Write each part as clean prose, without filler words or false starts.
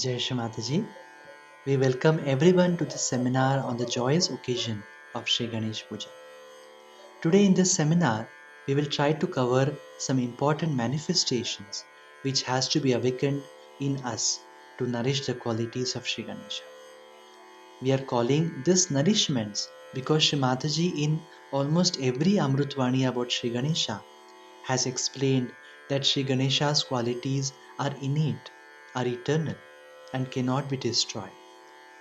Jai Shri Mataji. We welcome everyone to this seminar on the joyous occasion of Sri Ganesh Puja. Today in this seminar, we will try to cover some important manifestations which has to be awakened in us to nourish the qualities of Sri Ganesha. We are calling this nourishments because Sri Mataji in almost every Amrutvani about Sri Ganesha has explained that Sri Ganesha's qualities are innate, are eternal, and cannot be destroyed.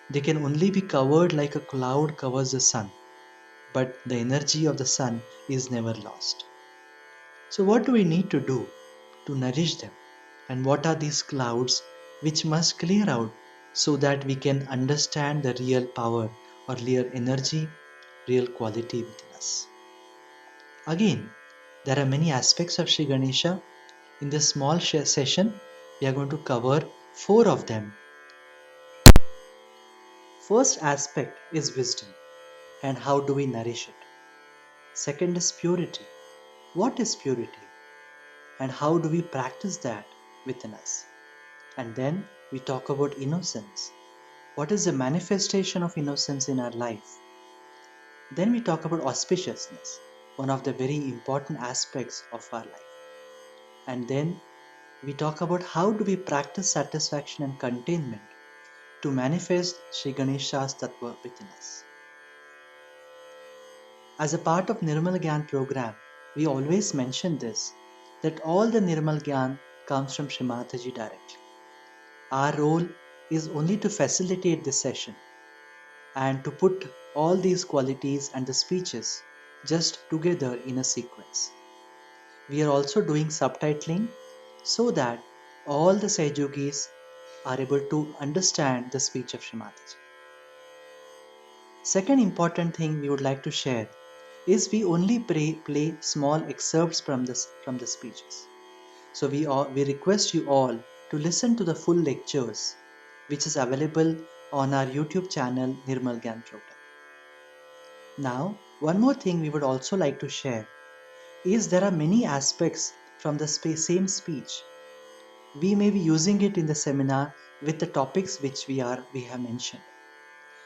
They can only be covered like a cloud covers the sun, but the energy of the sun is never lost. So, what do we need to do to nourish them? And what are these clouds which must clear out so that we can understand the real power or real energy, real quality within us? Again, there are many aspects of Sri Ganesha. In this small session, we are going to cover four of them. First aspect is wisdom, and how do we nourish it? Second is purity. What is purity? And how do we practice that within us? And then we talk about innocence. What is the manifestation of innocence in our life? Then we talk about auspiciousness, one of the very important aspects of our life. And then we talk about how do we practice satisfaction and containment to manifest Sri Ganesha's Tattva within us. As a part of Nirmal Gyan program, we always mention this, that all the Nirmal Gyan comes from Shri Mataji directly. Our role is only to facilitate this session and to put all these qualities and the speeches just together in a sequence. We are also doing subtitling so that all the Sehjogis are able to understand the speech of Shri Mataji. Second important thing we would like to share is we only play small excerpts from the speeches. So we request you all to listen to the full lectures which is available on our YouTube channel Nirmal Gyan Program. Now, one more thing we would also like to share is there are many aspects from the same speech. We may be using it in the seminar with the topics which we have mentioned.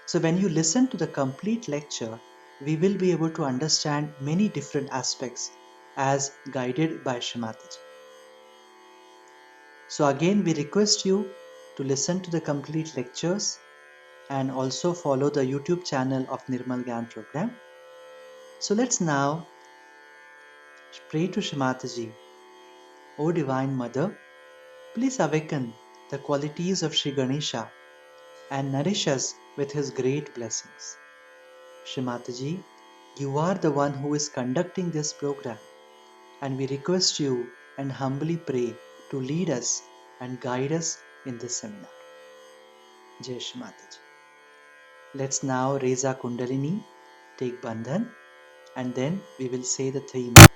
So when you listen to the complete lecture, we will be able to understand many different aspects as guided by Shri Mataji. So again, we request you to listen to the complete lectures and also follow the YouTube channel of Nirmal Gyan program. So let's now pray to Shri Mataji. O Divine Mother, please awaken the qualities of Sri Ganesha and nourish us with his great blessings. Shri Mataji, you are the one who is conducting this program, and we request you and humbly pray to lead us and guide us in this seminar. Jai Shri Mataji. Let's now raise our Kundalini, take Bandhan, and then we will say the three mantras.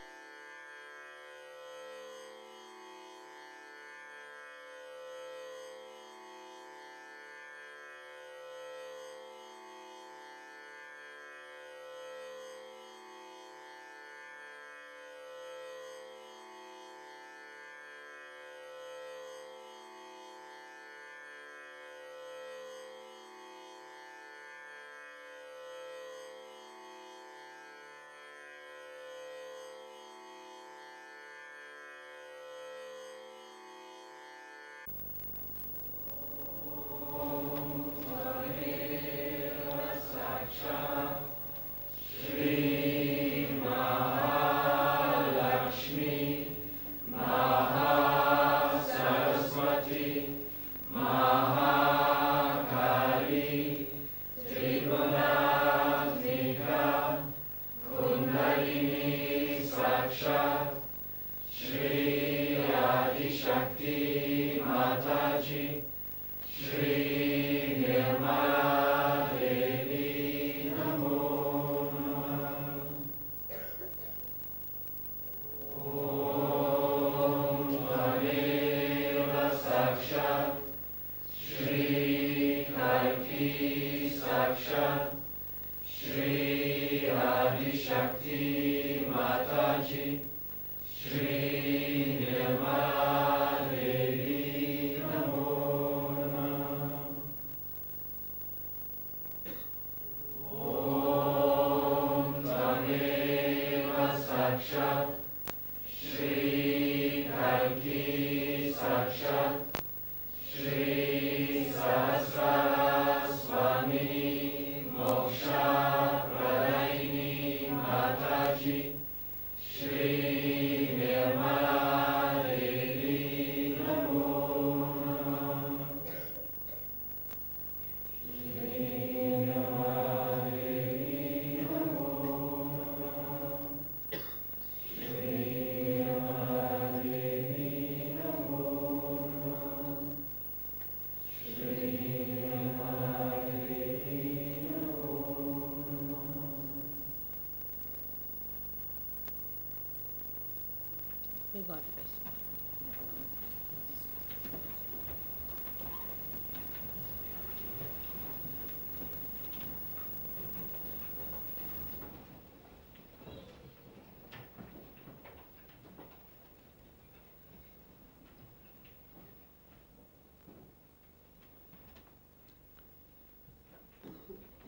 May God bless you.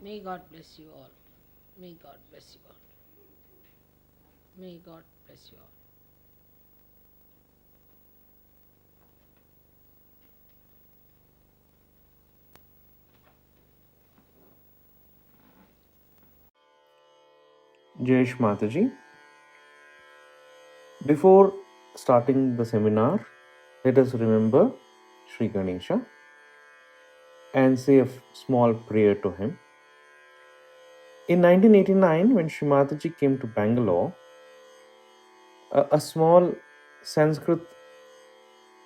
May God bless you all. May God bless you all. May God bless you all. Jayesh Mataji. Before starting the seminar, let us remember Sri Ganesha and say a small prayer to him. In 1989, when Sri Mataji came to Bangalore, a small Sanskrit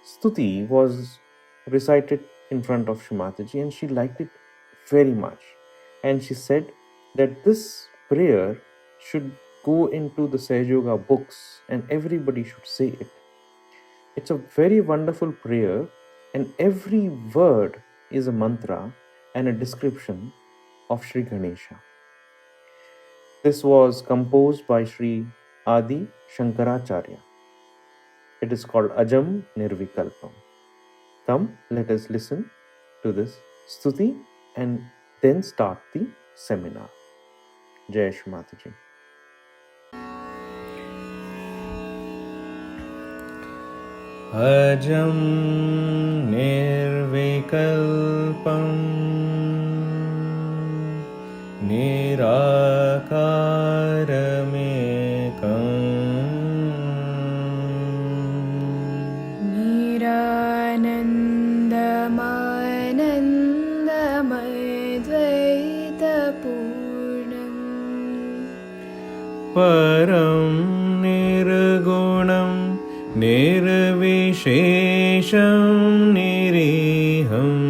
stuti was recited in front of Sri Mataji, and she liked it very much. And she said that this prayer should go into the Sahaja Yoga books and everybody should say it. It's a very wonderful prayer, and every word is a mantra and a description of Sri Ganesha. This was composed by Sri Adi Shankaracharya. It is called Ajam Nirvikalpam. Come, let us listen to this stuti and then start the seminar. Jai Shri Mataji. Ajam Nirvikalpam Nirakaramekam Niranandamayanandamadvaitapurnam Param Nirgunam Nirvishesham Niriham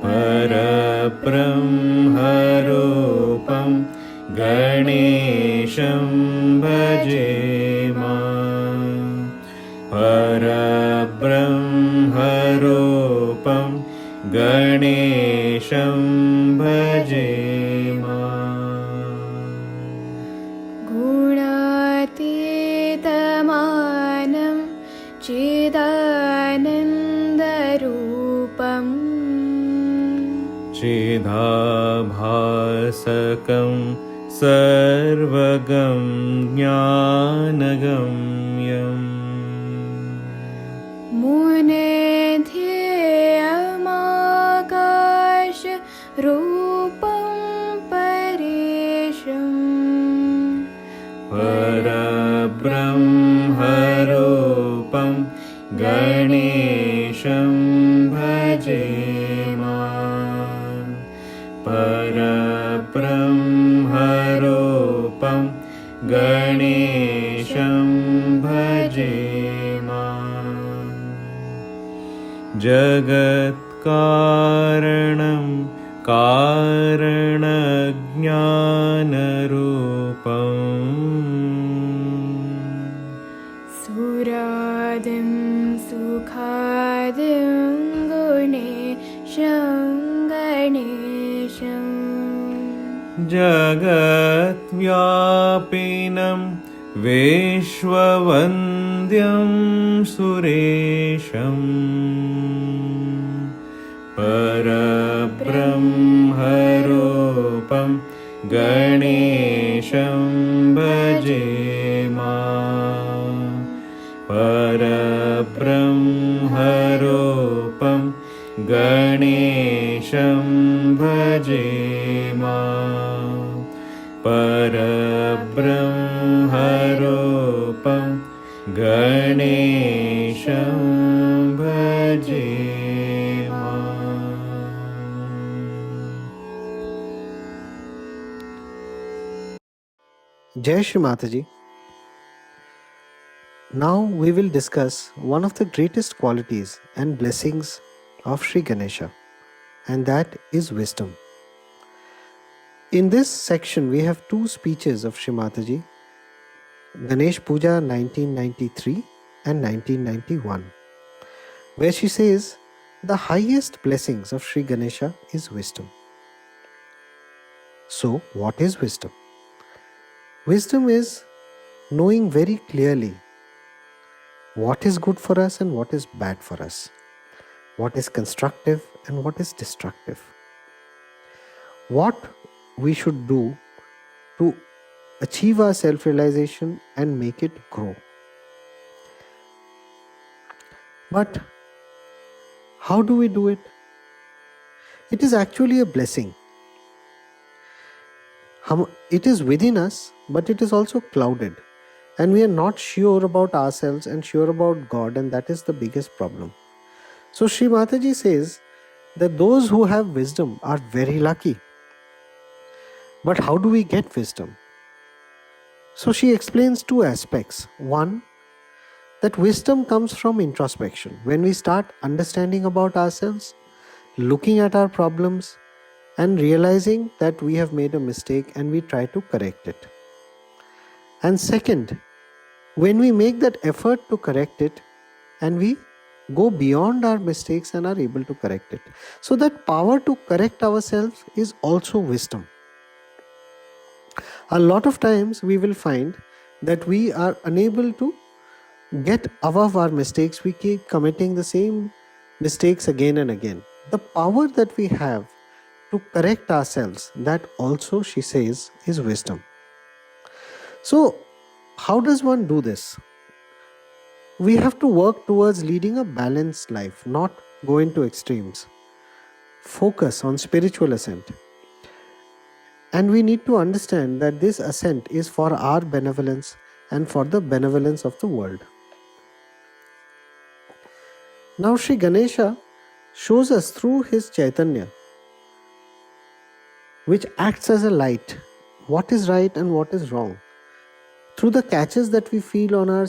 Parabrahmarupam Ganesham Bhajema Parabrahmarupam Ganesham Bhajema Gunatitamanam Chidanandarupam Chidabhasakam Sarvagam Jnanagamyam Munedhyayamakash Rupam Parisham Parabrahmarupam Ganesham Bhajema Parabrahmarupam Ganesham Bhajema Jagat Karanam Karanajnanarupam Suradim Sukhadim Gunesham Ganesham Jagat Vyapinam Vishwavandyam Suresham Parabrahmarupam Ganesham Bhajema Parabrahmarupam Ganesham Bhajema Parabrahmarupam Ganesham Bhajema. Jai Shri Mataji. Now we will discuss one of the greatest qualities and blessings of Sri Ganesha, and that is wisdom. In this section, we have two speeches of Sri Mataji. Ganesh Puja 1993 and 1991, where she says the highest blessings of Sri Ganesha is wisdom. So, what is wisdom? Wisdom is knowing very clearly what is good for us and what is bad for us, what is constructive and what is destructive, what we should do to achieve our self-realization and make it grow. But how do we do it? It is actually a blessing. It is within us, but it is also clouded. And we are not sure about ourselves and sure about God, and that is the biggest problem. So Sri Mataji says that those who have wisdom are very lucky. But how do we get wisdom? So she explains two aspects. One, that wisdom comes from introspection. When we start understanding about ourselves, looking at our problems, and realizing that we have made a mistake and we try to correct it. And second, when we make that effort to correct it and we go beyond our mistakes and are able to correct it. So that power to correct ourselves is also wisdom. A lot of times we will find that we are unable to get above our mistakes. We keep committing the same mistakes again and again. The power that we have to correct ourselves, that also, she says, is wisdom. So, how does one do this? We have to work towards leading a balanced life, not go into extremes. Focus on spiritual ascent. And we need to understand that this ascent is for our benevolence and for the benevolence of the world. Now, Sri Ganesha shows us through his Chaitanya, which acts as a light, what is right and what is wrong. Through the catches that we feel on our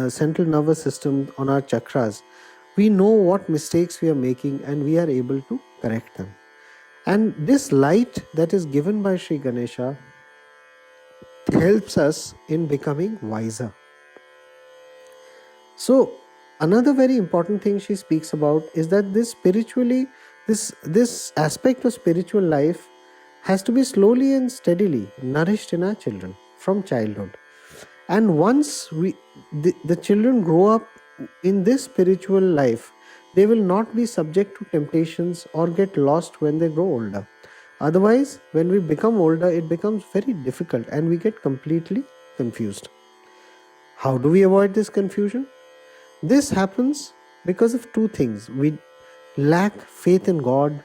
central nervous system, on our chakras, we know what mistakes we are making and we are able to correct them. And this light that is given by Sri Ganesha helps us in becoming wiser. So, another very important thing she speaks about is that this aspect of spiritual life has to be slowly and steadily nourished in our children from childhood. And once the children grow up in this spiritual life, they will not be subject to temptations or get lost when they grow older. Otherwise, when we become older, it becomes very difficult and we get completely confused. How do we avoid this confusion? This happens because of two things. We lack faith in God.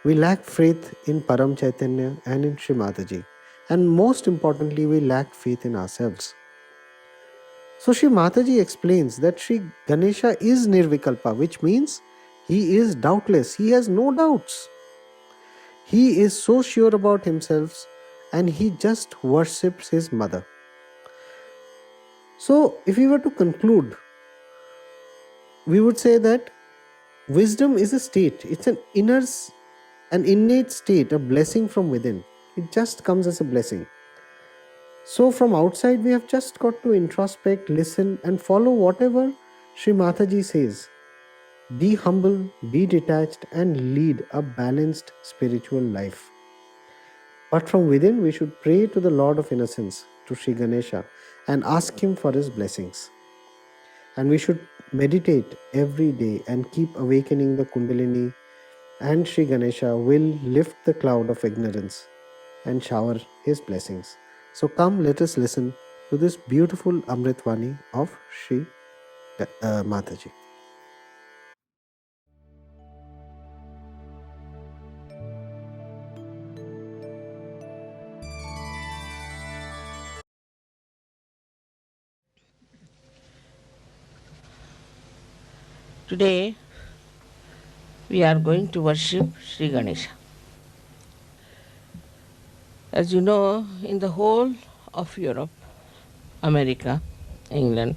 We lack faith in Param Chaitanya and in Sri Mataji. And most importantly, we lack faith in ourselves. So Sri Mataji explains that Sri Ganesha is Nirvikalpa, which means he is doubtless. He has no doubts. He is so sure about himself and he just worships his mother. So if we were to conclude, we would say that wisdom is a state. It's an innate state, a blessing from within. It just comes as a blessing. So from outside, we have just got to introspect, listen and follow whatever Sri Mataji says. Be humble, be detached and lead a balanced spiritual life. But from within, we should pray to the Lord of Innocence, to Sri Ganesha, and ask him for his blessings. And we should meditate every day and keep awakening the Kundalini, and Sri Ganesha will lift the cloud of ignorance and shower his blessings. So come, let us listen to this beautiful Amritvani of Sri Mataji. Today we are going to worship Sri Ganesha. As you know, in the whole of Europe, America, England,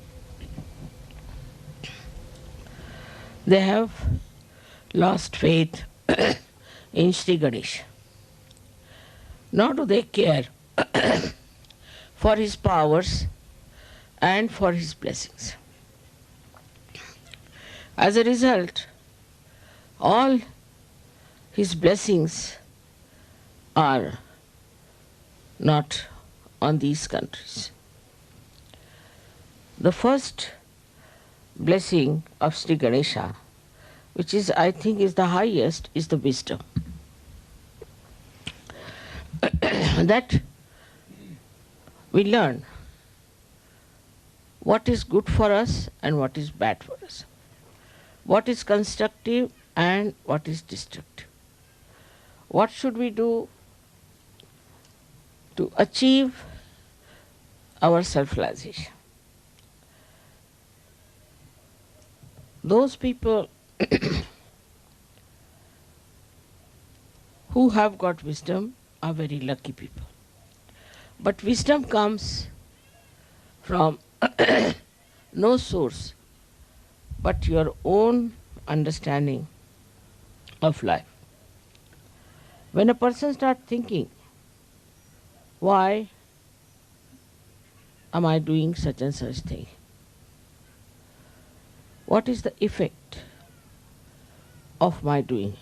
they have lost faith in Sri Ganesha. Nor do they care for his powers and for his blessings. As a result, all his blessings are not on these countries. The first blessing of Sri Ganesha, which is, I think, is the highest, is the wisdom. That we learn what is good for us and what is bad for us, what is constructive and what is destructive. What should we do to achieve our self-realization? Those people who have got wisdom are very lucky people. But wisdom comes from no source but your own understanding of life. When a person starts thinking, why am I doing such and such thing? What is the effect of my doing?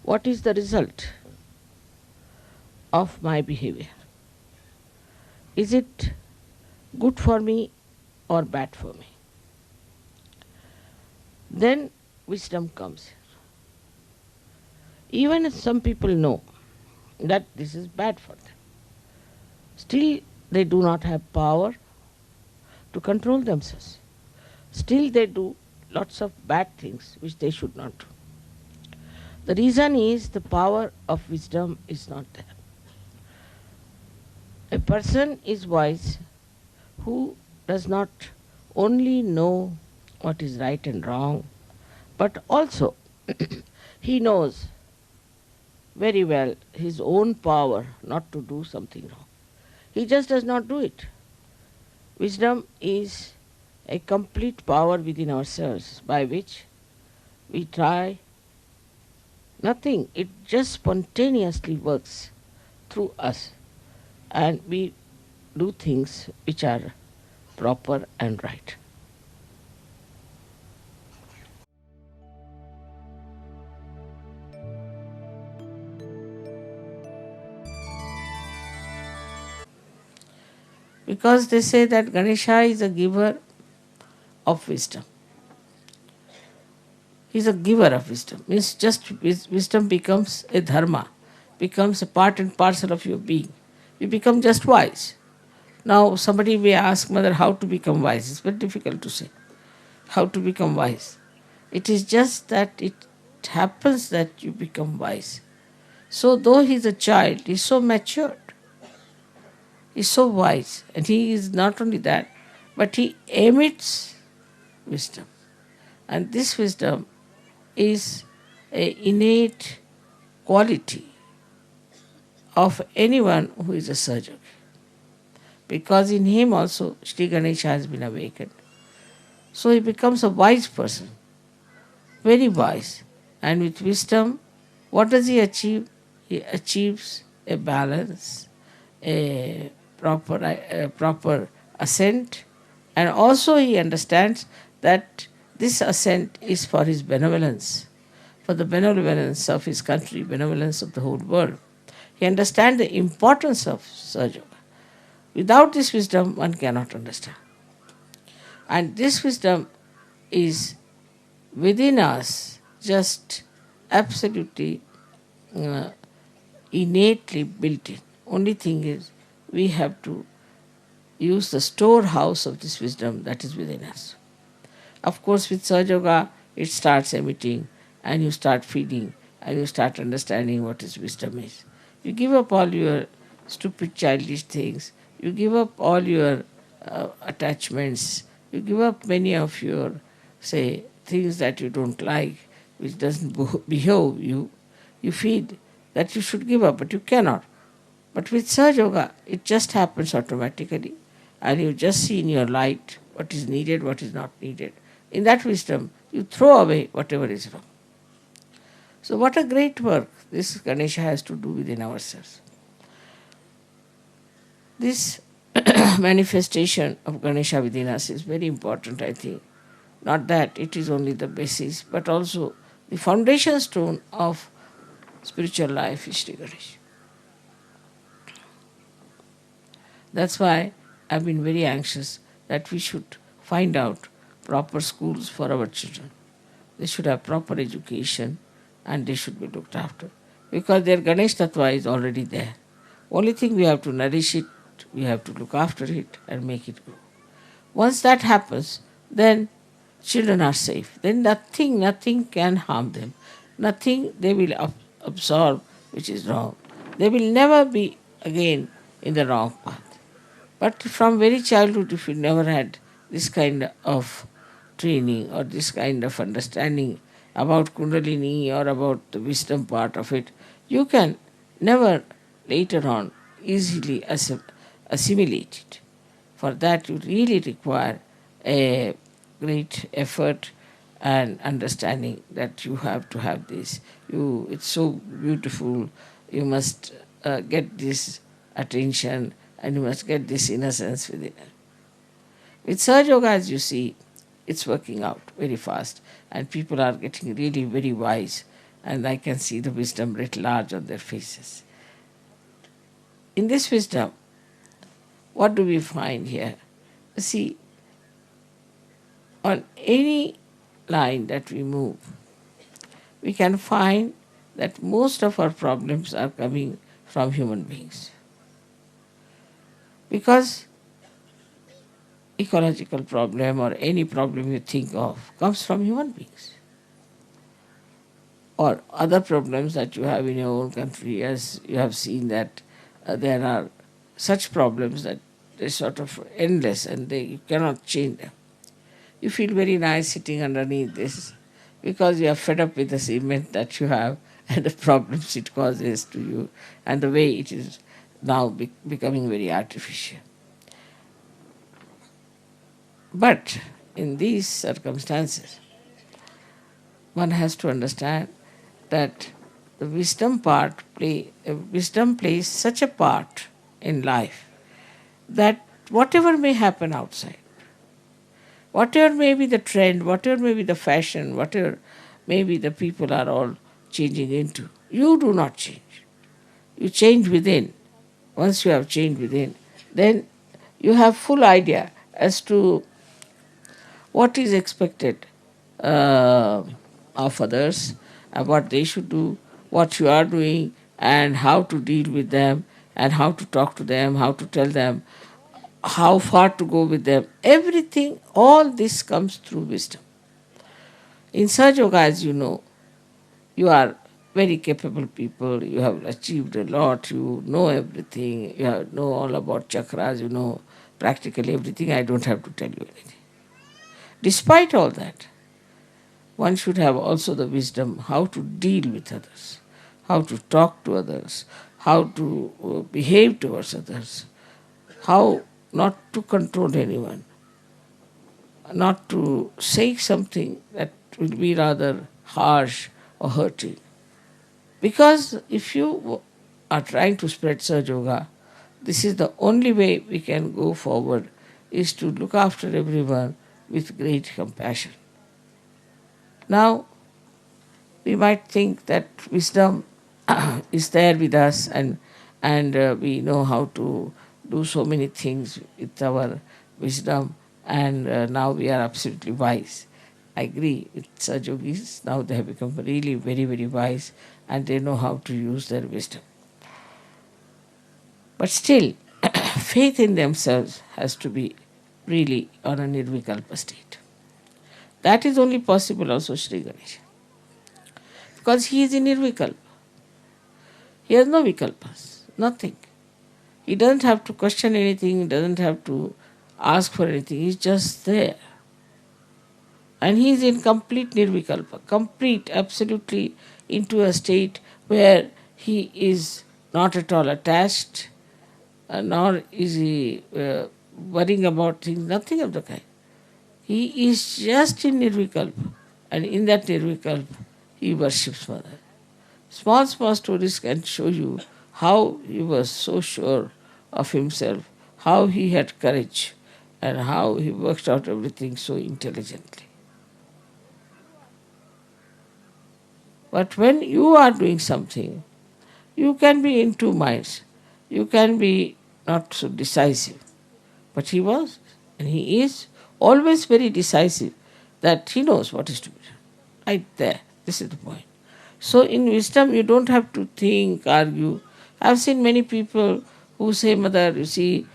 What is the result of my behavior? Is it good for me or bad for me? Then wisdom comes. Even if some people know that this is bad for them, still they do not have power to control themselves. Still they do lots of bad things which they should not do. The reason is the power of wisdom is not there. A person is wise who does not only know what is right and wrong, but also he knows very well his own power not to do something wrong. He just does not do it. Wisdom is a complete power within ourselves by which we try nothing. It just spontaneously works through us and we do things which are proper and right. Because they say that Ganesha is a giver of wisdom. He is a giver of wisdom. Means just wisdom becomes a dharma, becomes a part and parcel of your being. You become just wise. Now somebody may ask, Mother, how to become wise? It's very difficult to say. How to become wise? It is just that it happens that you become wise. So though he is a child, he is so matured. He is so wise. And he is not only that, but he emits wisdom. And this wisdom is an innate quality of anyone who is a Sahaja. Because in him also Sri Ganesha has been awakened. So he becomes a wise person, very wise. And with wisdom, what does he achieve? He achieves a balance, a proper ascent, and also he understands that this ascent is for his benevolence, for the benevolence of his country, benevolence of the whole world. He understands the importance of Sahaja. Without this wisdom, one cannot understand. And this wisdom is within us, just absolutely innately built in. Only thing is, we have to use the storehouse of this wisdom that is within us. Of course, with Sahaja Yoga, it starts emitting, and you start feeling, and you start understanding what is wisdom is. You give up all your stupid childish things. You give up all your attachments. You give up many of your, say, things that you don't like, which doesn't behove you. You feel that you should give up, but you cannot. But with Sahaja Yoga, it just happens automatically. And you just see in your light what is needed, what is not needed. In that wisdom, you throw away whatever is wrong. So what a great work this Ganesha has to do within ourselves. This manifestation of Ganesha within us is very important, I think. Not that it is only the basis, but also the foundation stone of spiritual life is Sri Ganesha. That's why I've been very anxious that we should find out proper schools for our children. They should have proper education and they should be looked after. Because their Ganesh Tattva is already there. Only thing we have to nourish it, we have to look after it and make it grow. Once that happens, then children are safe. Then nothing can harm them. Nothing they will absorb which is wrong. They will never be again in the wrong path. But from very childhood, if you never had this kind of training or this kind of understanding about Kundalini or about the wisdom part of it, you can never later on easily assimilate it. For that, you really require a great effort and understanding that you have to have this. It's so beautiful. You must get this attention and you must get this innocence within it. With Sahaja Yoga, as you see, it's working out very fast and people are getting really very wise and I can see the wisdom writ large on their faces. In this wisdom, what do we find here? See, on any line that we move, we can find that most of our problems are coming from human beings. Because ecological problem or any problem you think of comes from human beings. Or other problems that you have in your own country, as you have seen that there are such problems that they're sort of endless and you cannot change them. You feel very nice sitting underneath this because you are fed up with the cement that you have and the problems it causes to you and the way it is now becoming very artificial. But in these circumstances, one has to understand that the wisdom plays such a part in life that whatever may happen outside, whatever may be the trend, whatever may be the fashion, whatever maybe the people are all changing into, you do not change. You change within. Once you have changed within, then you have full idea as to what is expected of others, what they should do, what you are doing, and how to deal with them, and how to talk to them, how to tell them, how far to go with them. Everything, all this comes through wisdom. In Sahaja Yoga, as you know, you are very capable people, you have achieved a lot, you know everything, you know all about chakras, you know practically everything, I don't have to tell you anything. Despite all that, one should have also the wisdom how to deal with others, how to talk to others, how to behave towards others, how not to control anyone, not to say something that will be rather harsh or hurting. Because if you are trying to spread Sahaja Yoga, this is the only way we can go forward, is to look after everyone with great compassion. Now, we might think that wisdom is there with us and we know how to do so many things with our wisdom and now we are absolutely wise. I agree with Sahaja Yogis. Now they have become really very, very wise and they know how to use their wisdom. But still, faith in themselves has to be really on a nirvikalpa state. That is only possible also Sri Ganesha. Because he is in nirvikalpa. He has no vikalpas, nothing. He doesn't have to question anything, he doesn't have to ask for anything, he's just there. And he is in complete nirvikalpa, complete, absolutely into a state where he is not at all attached, nor is he worrying about things, nothing of the kind. He is just in nirvikalpa, and in that nirvikalpa, he worships Mother. Small stories can show you how he was so sure of himself how he had courage and how he worked out everything so intelligently. But when you are doing something, you can be in two minds. You can be not so decisive. But he was, and he is, always very decisive, that he knows what is to be done. Right there. This is the point. So in wisdom, you don't have to think, argue. I've seen many people who say, Mother, you see,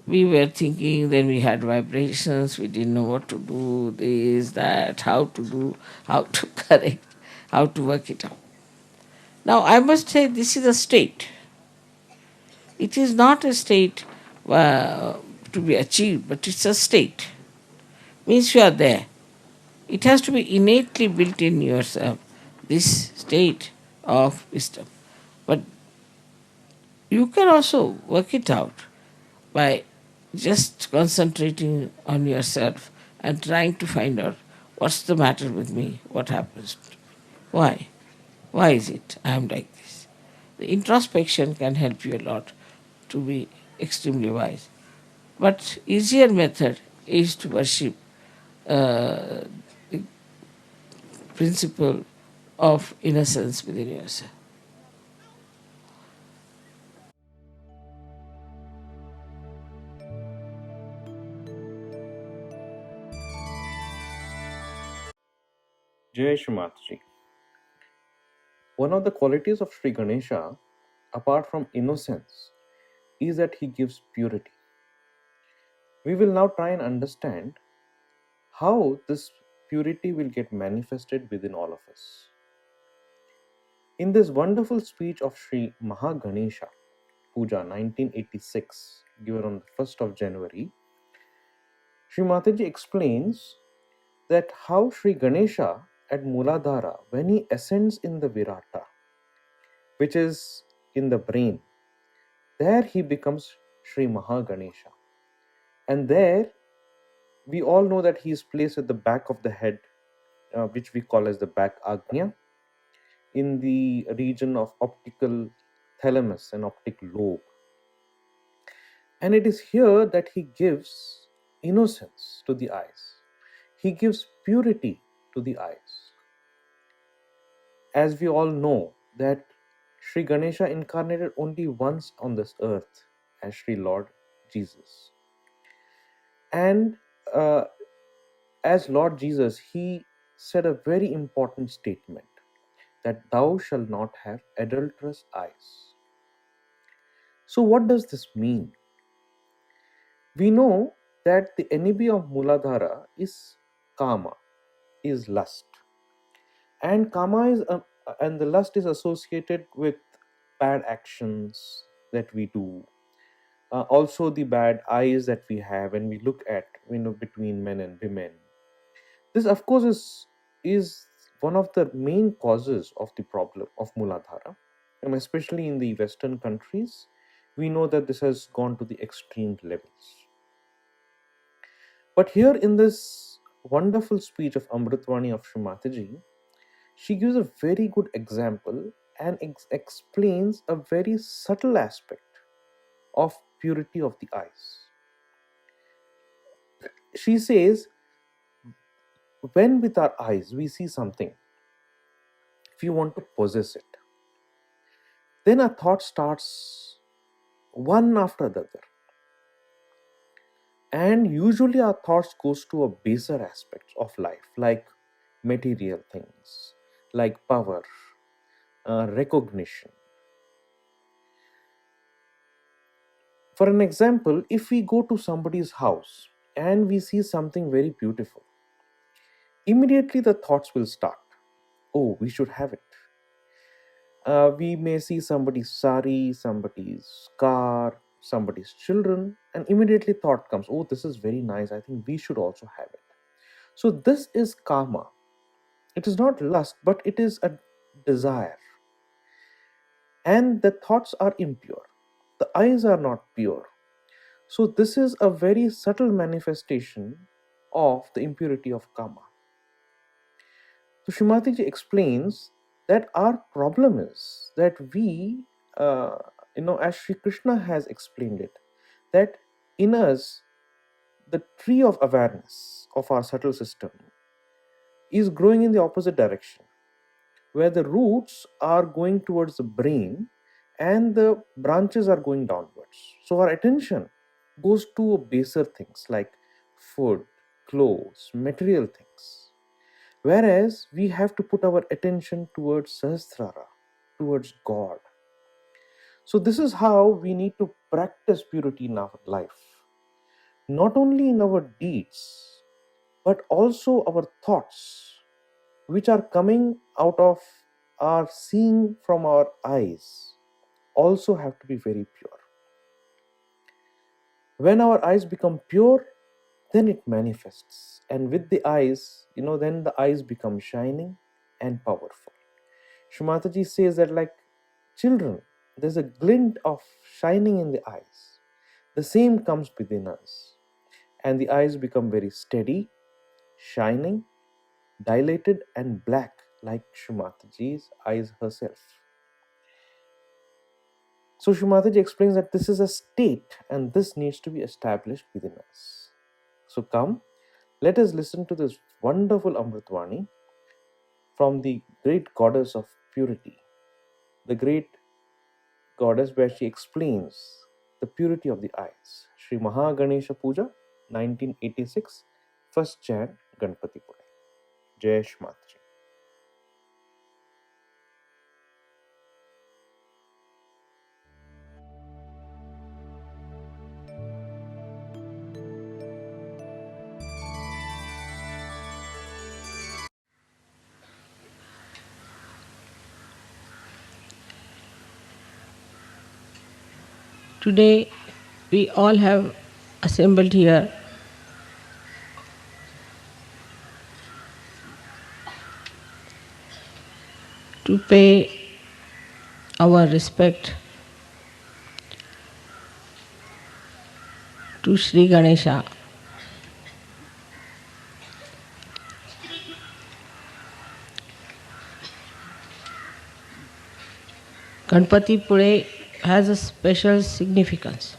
we were thinking, then we had vibrations, we didn't know what to do, this, that, how to do, how to correct, how to work it out. Now, I must say, this is a state. It is not a state to be achieved, but it's a state. Means you are there. It has to be innately built in yourself, this state of wisdom. But you can also work it out by just concentrating on yourself and trying to find out what's the matter with me, what happens to me, why? Why is it I am like this? The introspection can help you a lot to be extremely wise. But easier method is to worship the principle of innocence within yourself. Jai Shri Mataji. One of the qualities of Sri Ganesha, apart from innocence, is that he gives purity. We will now try and understand how this purity will get manifested within all of us. In this wonderful speech of Sri Mahaganesha Puja 1986, given on the 1st of January, Sri Mataji explains that how Sri Ganesha at Muladhara, when he ascends in the Virata, which is in the brain, there he becomes Sri Mahaganesha. And there we all know that he is placed at the back of the head, which we call as the back Agnya, in the region of optical thalamus and optic lobe. And it is here that he gives innocence to the eyes. He gives purity to the eyes. As we all know that Sri Ganesha incarnated only once on this earth as Sri Lord Jesus. And as Lord Jesus, he said a very important statement that thou shalt not have adulterous eyes. So what does this mean? We know that the enemy of Muladhara is Kama, is lust. And Kama is and the lust is associated with bad actions that we do. Also the bad eyes that we have when we look at, between men and women. This, of course, is one of the main causes of the problem of Muladhara, and especially in the Western countries, we know that this has gone to the extreme levels. But here in this wonderful speech of Amritvani of Sri Mataji, she gives a very good example and explains a very subtle aspect of purity of the eyes. She says, when with our eyes we see something, if you want to possess it, then our thought starts one after the other. And usually our thoughts goes to a baser aspects of life, like material things, like power, recognition. For an example, if we go to somebody's house and we see something very beautiful, immediately the thoughts will start. Oh, we should have it. We may see somebody's sari, somebody's car, somebody's children, and immediately thought comes, oh, this is very nice. I think we should also have it. So this is karma. It is not lust, but it is a desire. And the thoughts are impure. The eyes are not pure. So this is a very subtle manifestation of the impurity of karma. So Shrimati explains that our problem is that we, as Sri Krishna has explained it, that in us, the tree of awareness of our subtle system is growing in the opposite direction, where the roots are going towards the brain and the branches are going downwards. So our attention goes to baser things like food, clothes, material things. Whereas we have to put our attention towards Sahasrara, towards God. So this is how we need to practice purity in our life. Not only in our deeds, but also our thoughts, which are coming out of our seeing from our eyes, also have to be very pure. When our eyes become pure, then it manifests. And with the eyes, then the eyes become shining and powerful. Shumataji says that, like children, there's a glint of shining in the eyes. The same comes within us. And the eyes become very steady, shining, dilated, and black, like Shumataji's eyes herself. So Shumataji explains that this is a state and this needs to be established within us. So come, let us listen to this wonderful Amritvani from the great goddess of purity, the great goddess where she explains the purity of the eyes. Sri Mahaganesha Puja, 1986, 1st Jan, Ganpati Pune. Jai Shumataji. Today we all have assembled here to pay our respect to Sri Ganesha. Ganpati Pune has a special significance.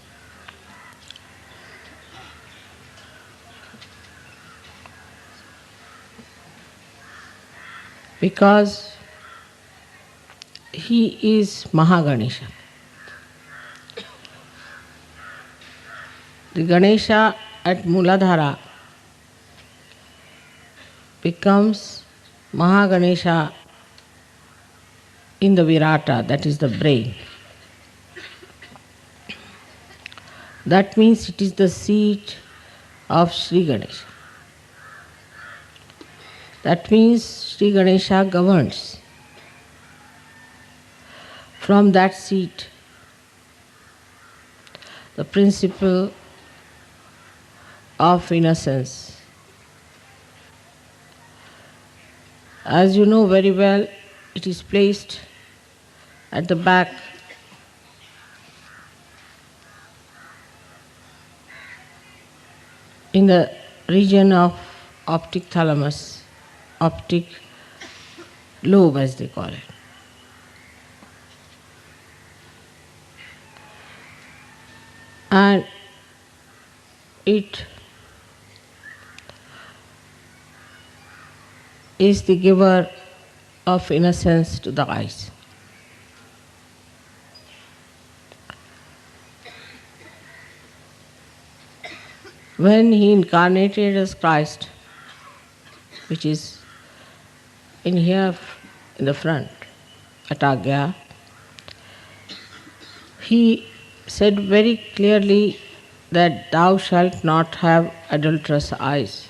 Because he is Mahaganesha. The Ganesha at Muladhara becomes Mahaganesha in the Virata, that is the brain. That means it is the seat of Sri Ganesha. That means Sri Ganesha governs. From that seat, the principle of innocence. As you know very well, it is placed at the back in the region of optic thalamus, optic lobe as they call it. And it is the giver of innocence to the eyes. When he incarnated as Christ, which is in here in the front, at Agya, he said very clearly that thou shalt not have adulterous eyes.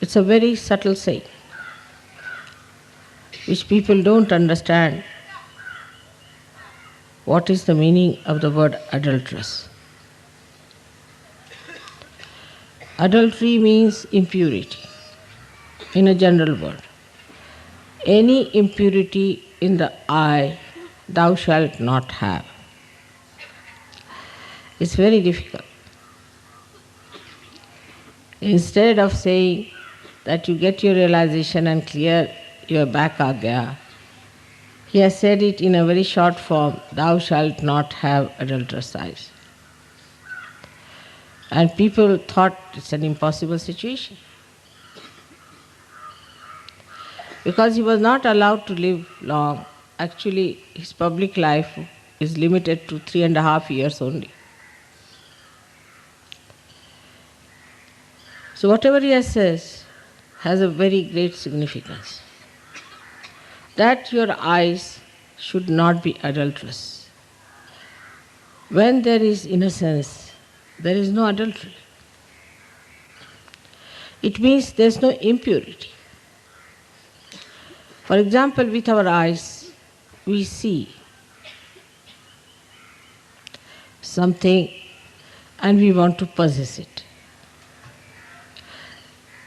It's a very subtle saying, which people don't understand what is the meaning of the word adulterous. Adultery means impurity, in a general word. Any impurity in the eye thou shalt not have. It's very difficult. Instead of saying that you get your realization and clear your back agya, He has said it in a very short form, thou shalt not have adulterous eyes. And people thought it's an impossible situation. Because he was not allowed to live long, actually his public life is limited to 3.5 years only. So whatever he says has a very great significance. That your eyes should not be adulterous. When there is innocence, there is no adultery. It means there is no impurity. For example, with our eyes, we see something and we want to possess it.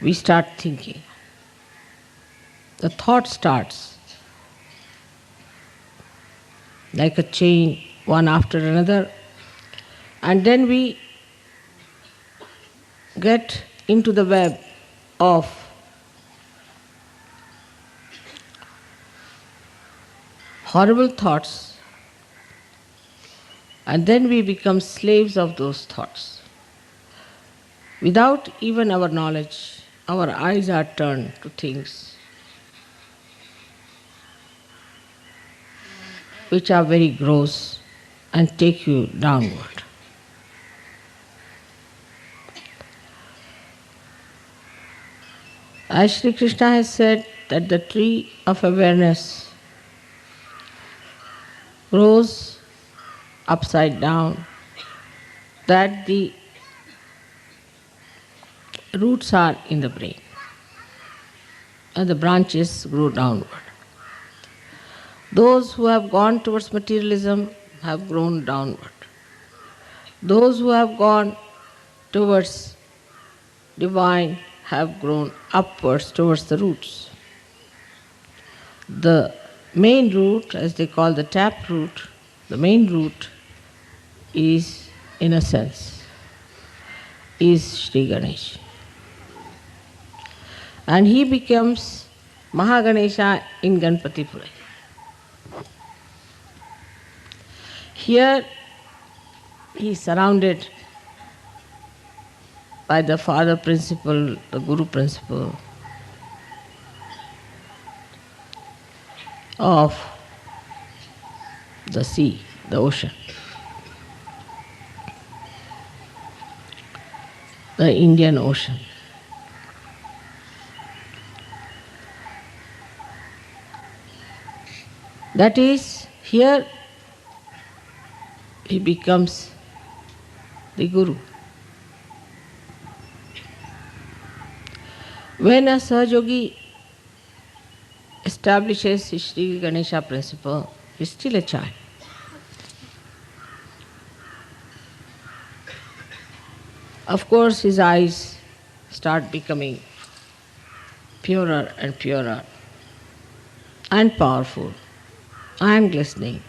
We start thinking. The thought starts like a chain, one after another, and then we get into the web of horrible thoughts, and then we become slaves of those thoughts. Without even our knowledge, our eyes are turned to things which are very gross and take you downward. As Sri Krishna has said that the tree of awareness grows upside down, that the roots are in the brain and the branches grow downward. Those who have gone towards materialism have grown downward. Those who have gone towards divine have grown upwards towards the roots. The main root, as they call the tap root, the main root is innocence, is Sri Ganesh. And he becomes Mahaganesha in Ganpatipura. Here he is surrounded by the father principle, the guru principle of the sea, the ocean, the Indian Ocean. That is, here he becomes the guru. When a Sahajogi establishes his Sri Ganesha principle, he is still a child. Of course, his eyes start becoming purer and purer and powerful and glistening.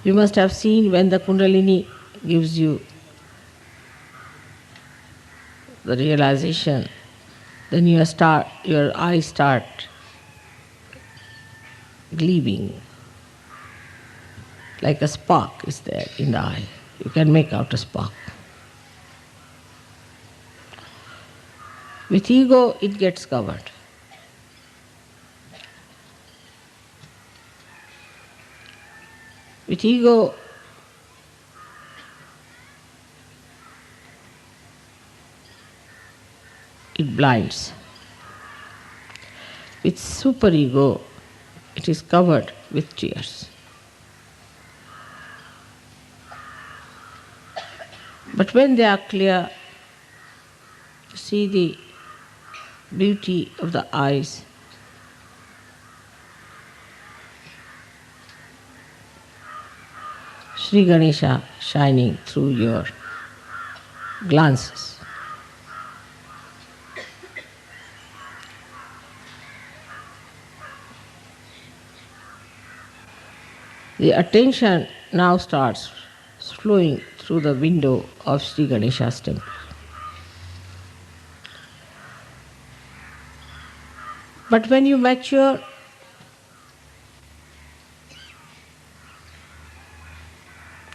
You must have seen when the Kundalini gives you the realization, then your eyes start gleaming, like a spark is there in the eye. You can make out a spark. With ego, it gets covered. With ego, it blinds. With superego, it is covered with tears. But when they are clear, to see the beauty of the eyes, Sri Ganesha shining through your glances. The attention now starts flowing through the window of Sri Ganesha's temple. But when you mature,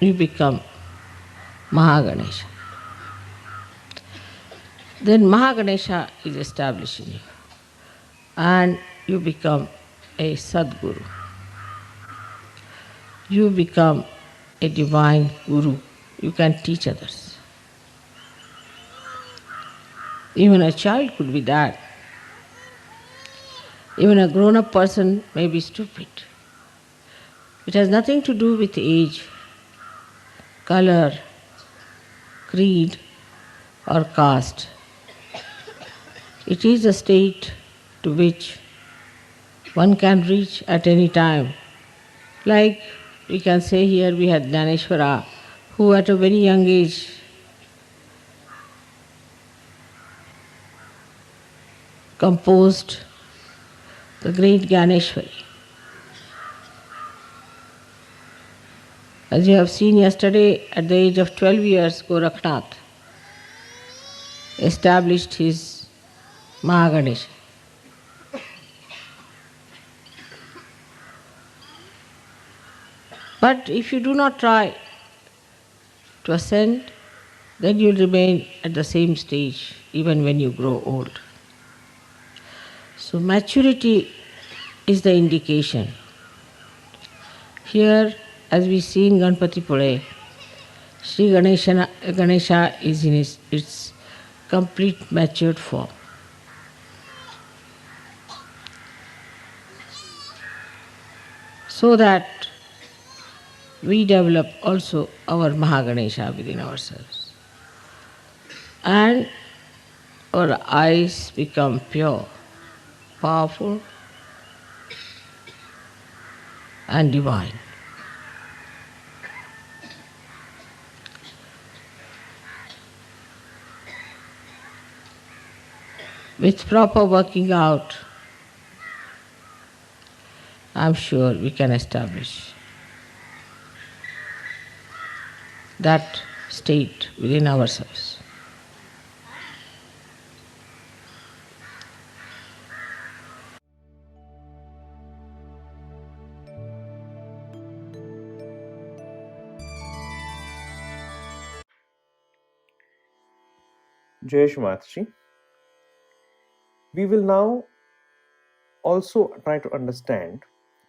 you become Mahaganesha. Then Mahaganesha is established in you, and you become a Sadguru. You become a divine Guru. You can teach others. Even a child could be that. Even a grown up person may be stupid. It has nothing to do with age, color, creed, or caste. It is a state to which one can reach at any time. Like we can say here, we had Jnaneshwara, who at a very young age composed the great Gyaneshwari. As you have seen yesterday, at the age of 12 years, Gorakhnath established his Mahaganesha. But if you do not try to ascend, then you will remain at the same stage even when you grow old. So maturity is the indication. Here, as we see in Ganpati Pule, Sri Ganesha is in its complete matured form. So that we develop also our Mahaganesha within ourselves. And our eyes become pure, powerful, and divine. With proper working out, I'm sure we can establish that state within ourselves. Jayesh Mataji. We will now also try to understand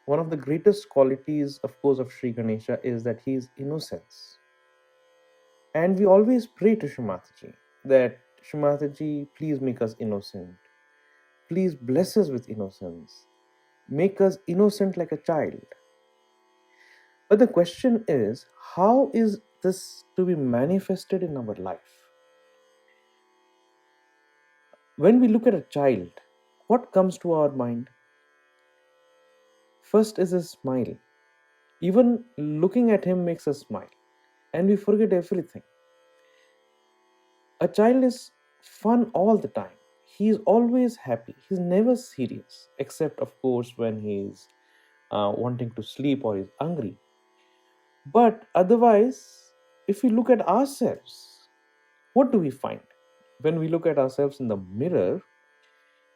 one of the greatest qualities, of course, of Sri Ganesha is that he is innocence. And we always pray to Shri Mataji that Shri Mataji, please make us innocent. Please bless us with innocence. Make us innocent like a child. But the question is, how is this to be manifested in our life? When we look at a child, what comes to our mind? First is a smile. Even looking at him makes us smile. And we forget everything. A child is fun all the time. He is always happy. He's never serious, except, of course, when he is wanting to sleep or is hungry. But otherwise, if we look at ourselves, what do we find? When we look at ourselves in the mirror,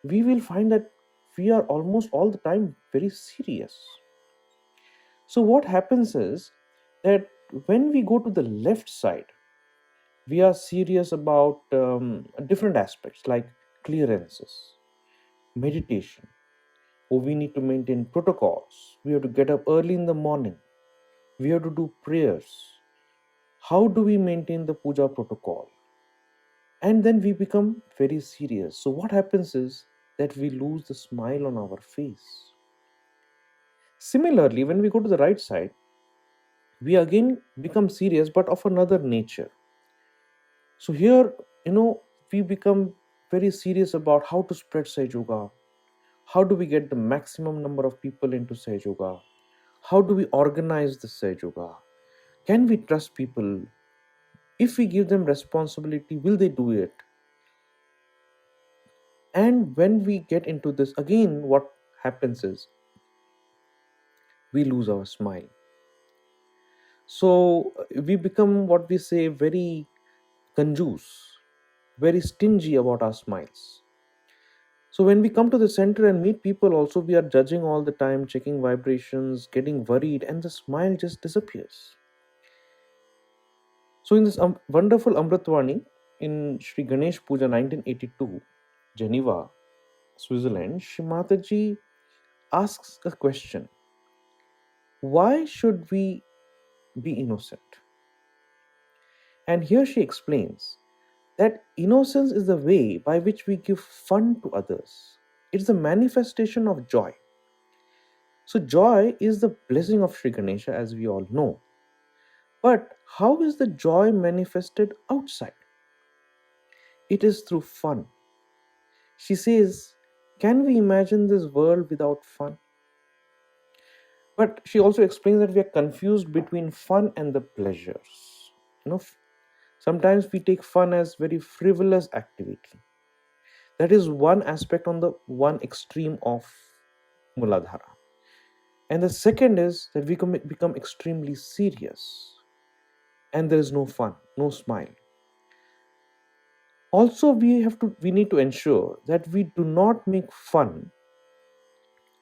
we will find that we are almost all the time very serious. So, what happens is that when we go to the left side, we are serious about different aspects like clearances, meditation, or we need to maintain protocols. We have to get up early in the morning. We have to do prayers. How do we maintain the puja protocol? And then we become very serious. So, what happens is that we lose the smile on our face. Similarly, when we go to the right side, we again become serious but of another nature. So, here, we become very serious about how to spread Saj Yoga. How do we get the maximum number of people into Saj Yoga? How do we organize the Saj Yoga? Can we trust people? If we give them responsibility, will they do it? And when we get into this, again, what happens is we lose our smile. So we become what we say very conjuice, very stingy about our smiles. So when we come to the center and meet people, also we are judging all the time, checking vibrations, getting worried, and the smile just disappears. So in this wonderful Amritvani in Sri Ganesh Puja 1982, Geneva, Switzerland, Shri Mataji asks a question: why should we be innocent? And here she explains that innocence is the way by which we give fun to others. It's a manifestation of joy. So joy is the blessing of Sri Ganesha, as we all know. But how is the joy manifested outside? It is through fun. She says, can we imagine this world without fun? But she also explains that we are confused between fun and the pleasures. Sometimes we take fun as very frivolous activity. That is one aspect on the one extreme of Muladhara. And the second is that we become extremely serious and there is no fun, no smile. Also, we need to ensure that we do not make fun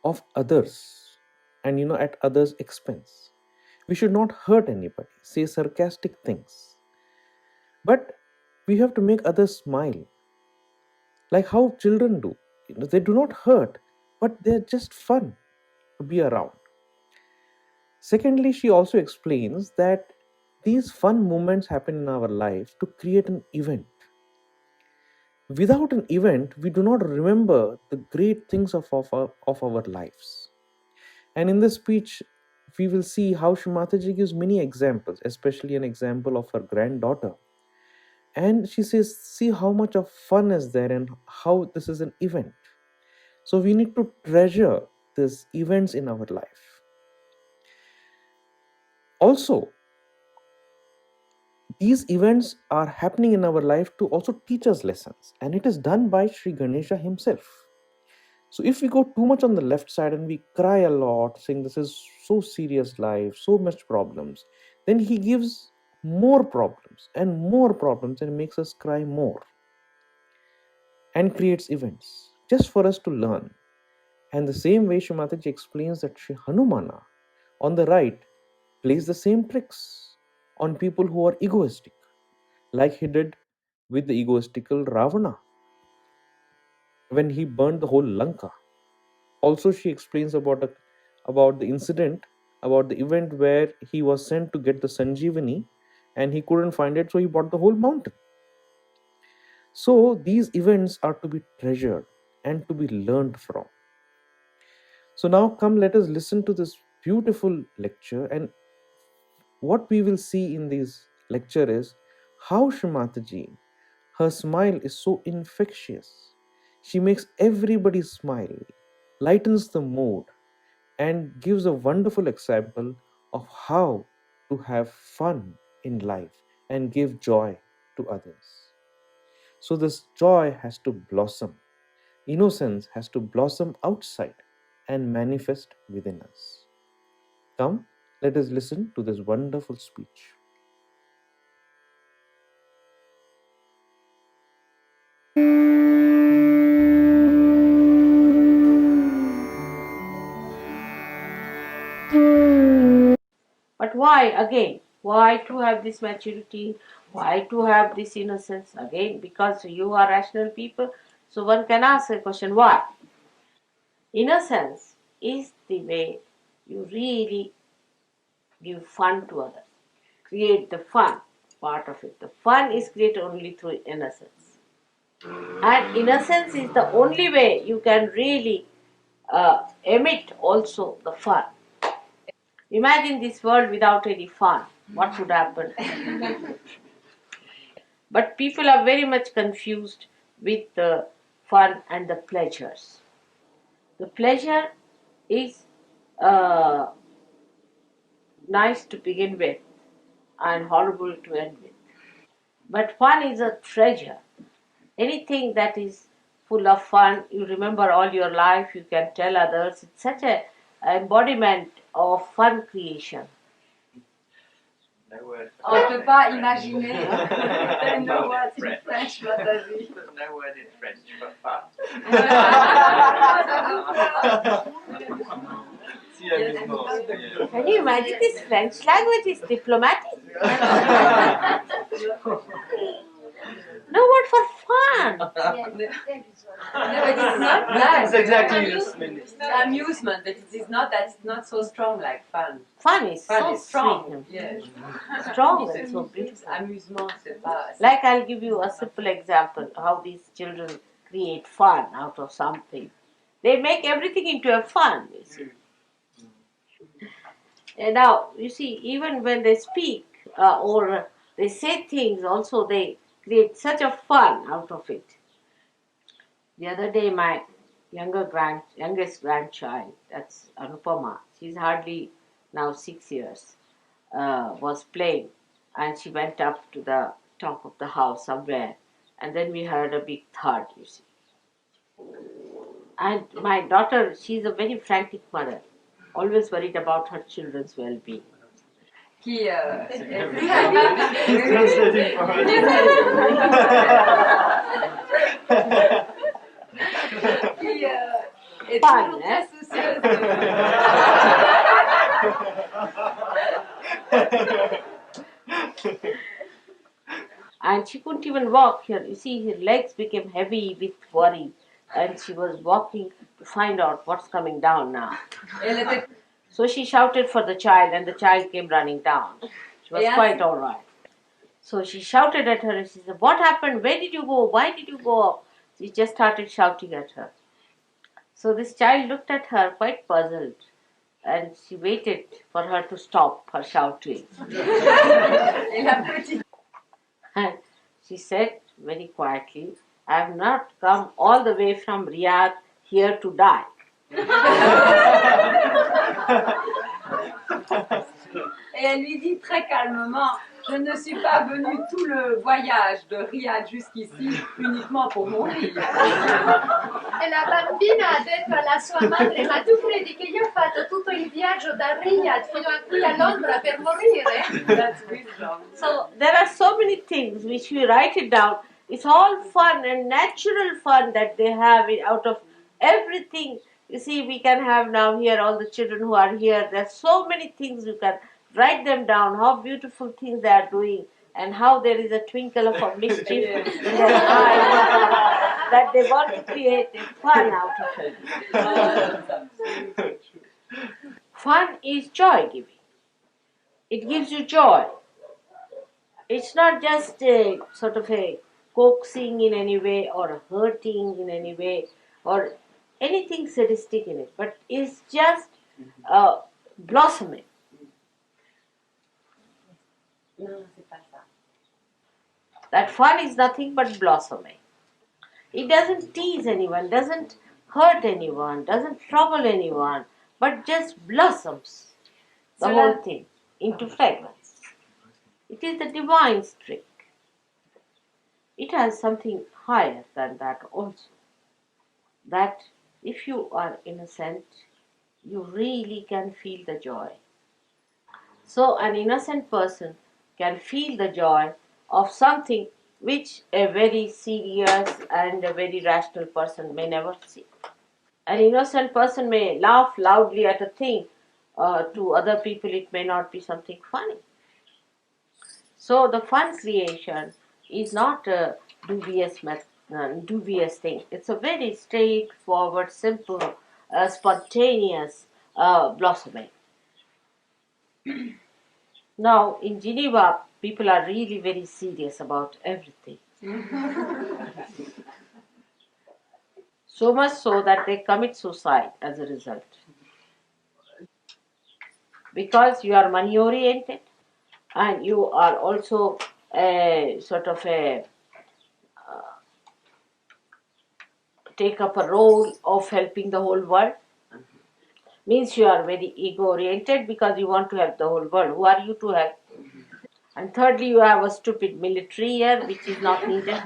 of others and at others' expense. We should not hurt anybody, say sarcastic things. But we have to make others smile. Like how children do. They do not hurt, but they're just fun to be around. Secondly, she also explains that these fun moments happen in our life to create an event. Without an event, we do not remember the great things of our lives. And in this speech, we will see how Shri Mataji gives many examples, especially an example of her granddaughter. And she says, see how much of fun is there and how this is an event. So we need to treasure these events in our life. Also, these events are happening in our life to also teach us lessons, and it is done by Sri Ganesha himself. So if we go too much on the left side and we cry a lot, saying this is so serious life, so much problems, then he gives more problems and makes us cry more and creates events just for us to learn. And the same way Shri Mataji explains that Sri Hanumana on the right plays the same tricks on people who are egoistic, like he did with the egoistical Ravana when he burned the whole Lanka. Also, she explains about the incident, about the event where he was sent to get the Sanjeevani and he couldn't find it, so he bought the whole mountain. So these events are to be treasured and to be learned from. So now come, let us listen to this beautiful lecture, and what we will see in this lecture is how Shri Mataji, her smile is so infectious. She makes everybody smile, lightens the mood, and gives a wonderful example of how to have fun in life and give joy to others. So this joy has to blossom. Innocence has to blossom outside and manifest within us. Come, let us listen to this wonderful speech. But why again? Why to have this maturity? Why to have this innocence? Again, because you are rational people. So one can ask a question, why? Innocence is the way you really give fun to others. Create the fun part of it. The fun is created only through innocence. And innocence is the only way you can really emit also the fun. Imagine this world without any fun. What would happen? But people are very much confused with the fun and the pleasures. The pleasure is nice to begin with and horrible to end with. But fun is a treasure. Anything that is full of fun, you remember all your life, you can tell others. It's such an embodiment of fun creation. No word. On ne peut pas imaginer no words in French, Mataji. There's no word in French for fun. Can you imagine this French language is diplomatic? No, what for fun? No, but it's not that. That's exactly this minute. It's amusement, but it is not that. It's not so strong like fun. Fun is Fun so is strong. sweet. Yes. Strong and so beautiful. Amusement, c'est pas. Like I'll give you a simple example how these children create fun out of something. They make everything into a fun, you see. And now, you see, even when they speak or they say things, also they create such a fun out of it. The other day, my youngest grandchild, that's Anupama, she's hardly now 6 years, was playing, and she went up to the top of the house somewhere, and then we heard a big thud, you see. And my daughter, she's a very frantic mother, always worried about her children's well-being. Qui. Translating for Qui est Fun, toujours eh? très soucieuse And she couldn't even walk here. You see, her legs became heavy with worry, and she was walking to find out what's coming down now. Elle était. So she shouted for the child, and the child came running down. She was Yes. quite all right. So she shouted at her, and she said, "What happened? Where did you go? Why did you go?" She just started shouting at her. So this child looked at her quite puzzled, and she waited for her to stop her shouting. Et la petite. And she said very quietly, "I have not come all the way from Riyadh here to die." Et elle lui dit très calmement, je ne suis pas venue tout le voyage de Riyad jusqu'ici uniquement pour mourir. E la bambina ha detto alla sua madre, ma tu credi che io ho fatto tutto il viaggio da Riyadh fino a qui a Londra per morire? That's wisdom. So there are so many things which we write it down. It's all fun and natural fun that they have it out of everything. You see, we can have now here all the children who are here. There's so many things you can write them down, how beautiful things they are doing, and how there is a twinkle of a mischief in their eyes that they want to create a fun out of it. Fun is joy giving. It gives you joy. It's not just a sort of a coaxing in any way or hurting in any way or anything sadistic in it, but it's just blossoming. Non, c'est pas ça. That fun is nothing but blossoming. It doesn't tease anyone, doesn't hurt anyone, doesn't trouble anyone, but just blossoms the whole thing into fragrance. It is the divine trick. It has something higher than that also. That if you are innocent, you really can feel the joy. So an innocent person can feel the joy of something which a very serious and a very rational person may never see. An innocent person may laugh loudly at a thing. To other people it may not be something funny. So the fun creation is not a dubious thing. It's a very straightforward, simple, spontaneous blossoming. Now, in Geneva, people are really very serious about everything. So much so that they commit suicide as a result. Because you are money oriented and you are also a sort of a take up a role of helping the whole world. Means you are very ego oriented because you want to help the whole world. Who are you to help? And thirdly, you have a stupid military here which is not needed.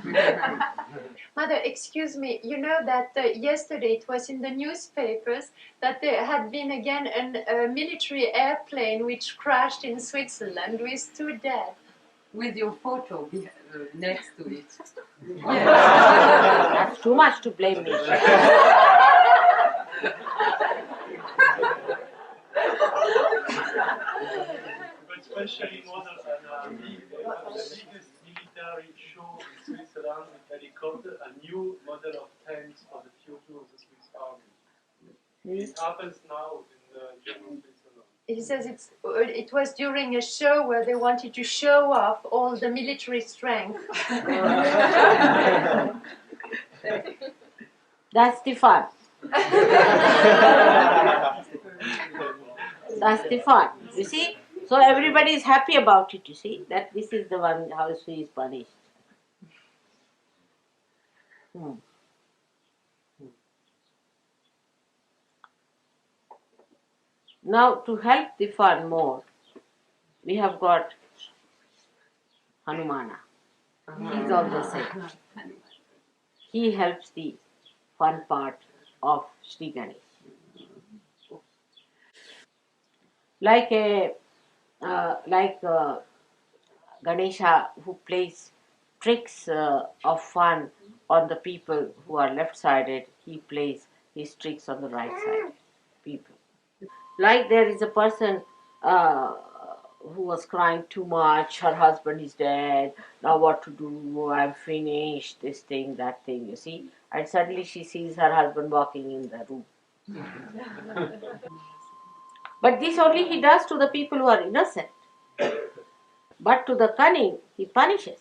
Mother, excuse me, you know that yesterday it was in the newspapers that there had been again a military airplane which crashed in Switzerland with 2 dead. With your photo next to it. That's too much to blame me. But especially mothers and biggest It happens now in the German Switzerland. He says it was during a show where they wanted to show off all the military strength. That's the fun. That's the fun. You see? So everybody is happy about it, you see, that this is the one how she is punished. Now, to help the fun more, we have got Hanumana. He's also same. He helps the fun part of Sri Ganesh. Like Ganesha who plays tricks of fun on the people who are left-sided, he plays his tricks on the right-sided people. Like there is a person who was crying too much, her husband is dead, now what to do, I'm finished, this thing, that thing, you see. And suddenly she sees her husband walking in the room. But this only he does to the people who are innocent. But to the cunning, he punishes.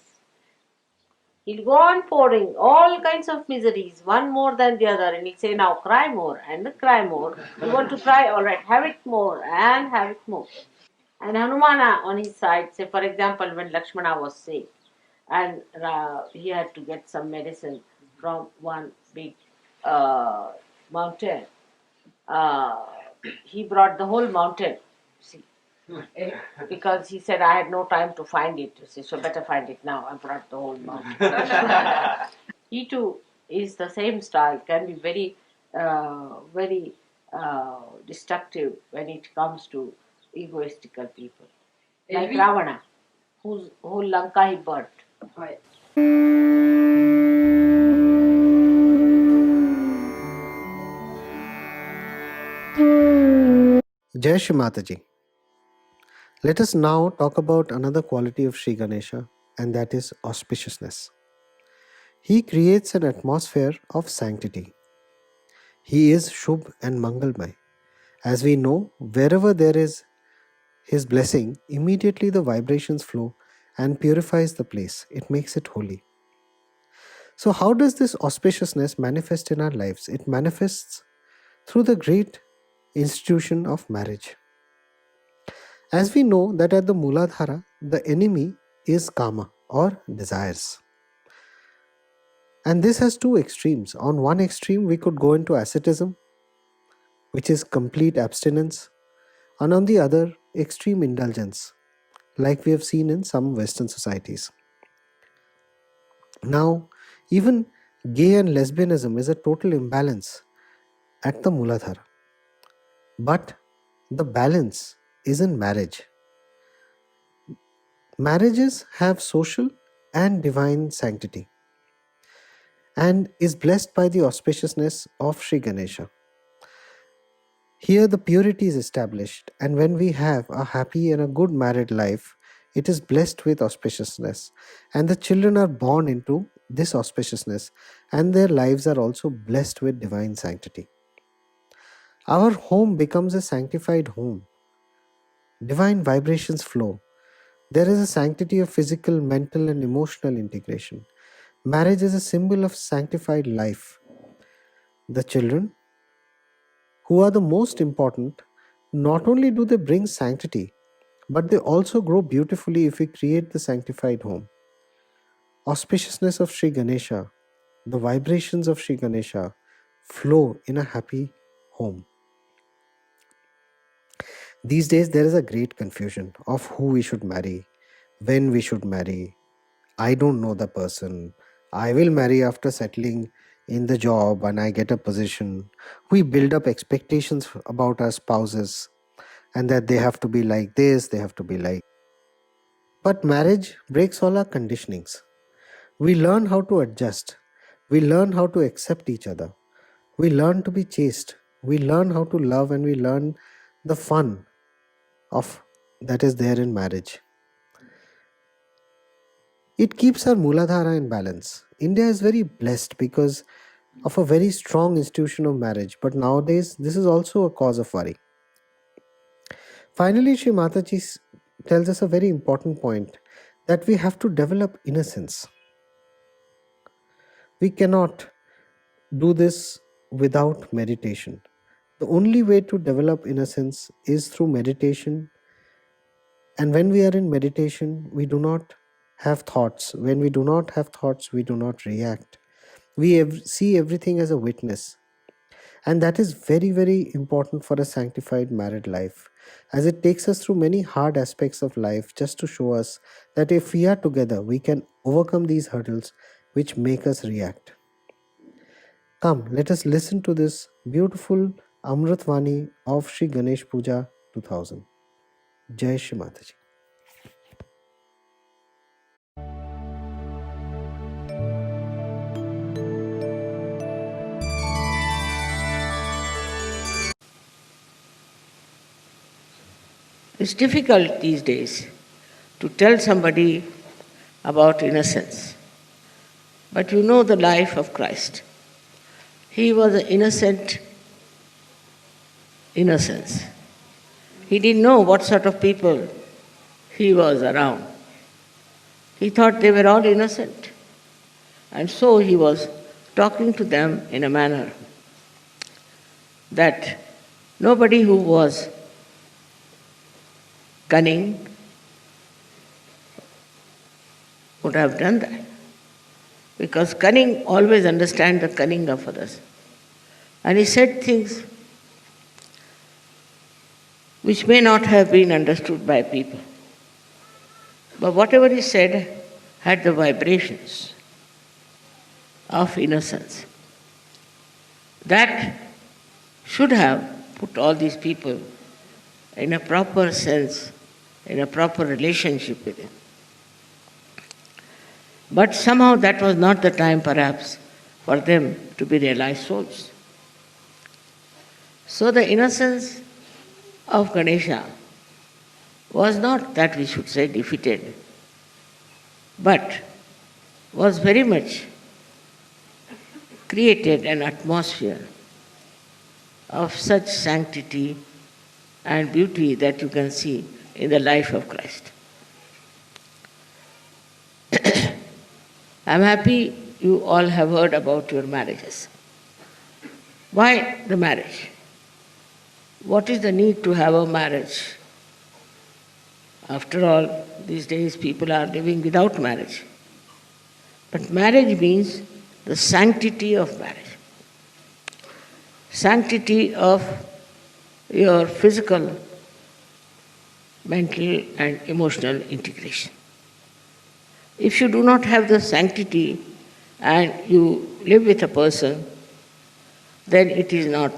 He'll go on pouring all kinds of miseries, one more than the other, and he'll say, now cry more and cry more. You want to cry? All right, have it more and have it more. And Hanumana on his side, say for example, when Lakshmana was sick and he had to get some medicine from one big mountain, he brought the whole mountain, see, because he said, I had no time to find it, you see, so better find it now. I brought the whole mountain. He too is the same style, can be very, very destructive when it comes to egoistical people. Like Ravana, whose whole Lanka he burnt. Ouais. Jai Shri Mataji. Let us now talk about another quality of Sri Ganesha, and that is auspiciousness. He creates an atmosphere of sanctity. He is Shubh and Mangalmay. As we know, wherever there is his blessing, immediately the vibrations flow and purifies the place. It makes it holy. So how does this auspiciousness manifest in our lives? It manifests through the great institution of marriage. As we know that at the Mooladhara, the enemy is Kama or desires. And this has two extremes. On one extreme, we could go into asceticism, which is complete abstinence, and on the other, extreme indulgence, like we have seen in some Western societies. Now, even gay and lesbianism is a total imbalance at the Mooladhara. But the balance is in marriage. Marriages have social and divine sanctity and is blessed by the auspiciousness of Sri Ganesha. Here the purity is established, and when we have a happy and a good married life, it is blessed with auspiciousness, and the children are born into this auspiciousness, and their lives are also blessed with divine sanctity. Our home becomes a sanctified home. Divine vibrations flow. There is a sanctity of physical, mental, and emotional integration. Marriage is a symbol of sanctified life. The children, who are the most important, not only do they bring sanctity, but they also grow beautifully if we create the sanctified home. Auspiciousness of Sri Ganesha, the vibrations of Sri Ganesha flow in a happy home. These days there is a great confusion of who we should marry, when we should marry. I don't know the person. I will marry after settling in the job and I get a position. We build up expectations about our spouses and that they have to be like this, they have to be like. But marriage breaks all our conditionings. We learn how to adjust. We learn how to accept each other. We learn to be chaste. We learn how to love, and we learn the fun of that is there in marriage. It keeps our Mooladhara in balance. India is very blessed because of a very strong institution of marriage. But nowadays, this is also a cause of worry. Finally, Sri Mataji tells us a very important point, that we have to develop innocence. We cannot do this without meditation. The only way to develop innocence is through meditation. And when we are in meditation, we do not have thoughts. When we do not have thoughts, we do not react. We see everything as a witness. And that is very, very important for a sanctified married life, as it takes us through many hard aspects of life just to show us that if we are together, we can overcome these hurdles which make us react. Come, let us listen to this beautiful Amrit Vani of Shri Ganesh Puja 2000. Jai Shri Mataji. It's difficult these days to tell somebody about innocence. But you know the life of Christ. He was an innocence. He didn't know what sort of people he was around. He thought they were all innocent. And so he was talking to them in a manner that nobody who was cunning would have done that. Because cunning always understands the cunning of others. And he said things which may not have been understood by people. But whatever he said had the vibrations of innocence. That should have put all these people in a proper sense, in a proper relationship with him. But somehow that was not the time, perhaps, for them to be realized souls. So the innocence of Ganesha was not that we should say defeated, but was very much created an atmosphere of such sanctity and beauty that you can see in the life of Christ. I'm happy you all have heard about your marriages. Why the marriage? What is the need to have a marriage? After all, these days people are living without marriage. But marriage means the sanctity of marriage. Sanctity of your physical, mental and emotional integration. If you do not have the sanctity and you live with a person, then it is not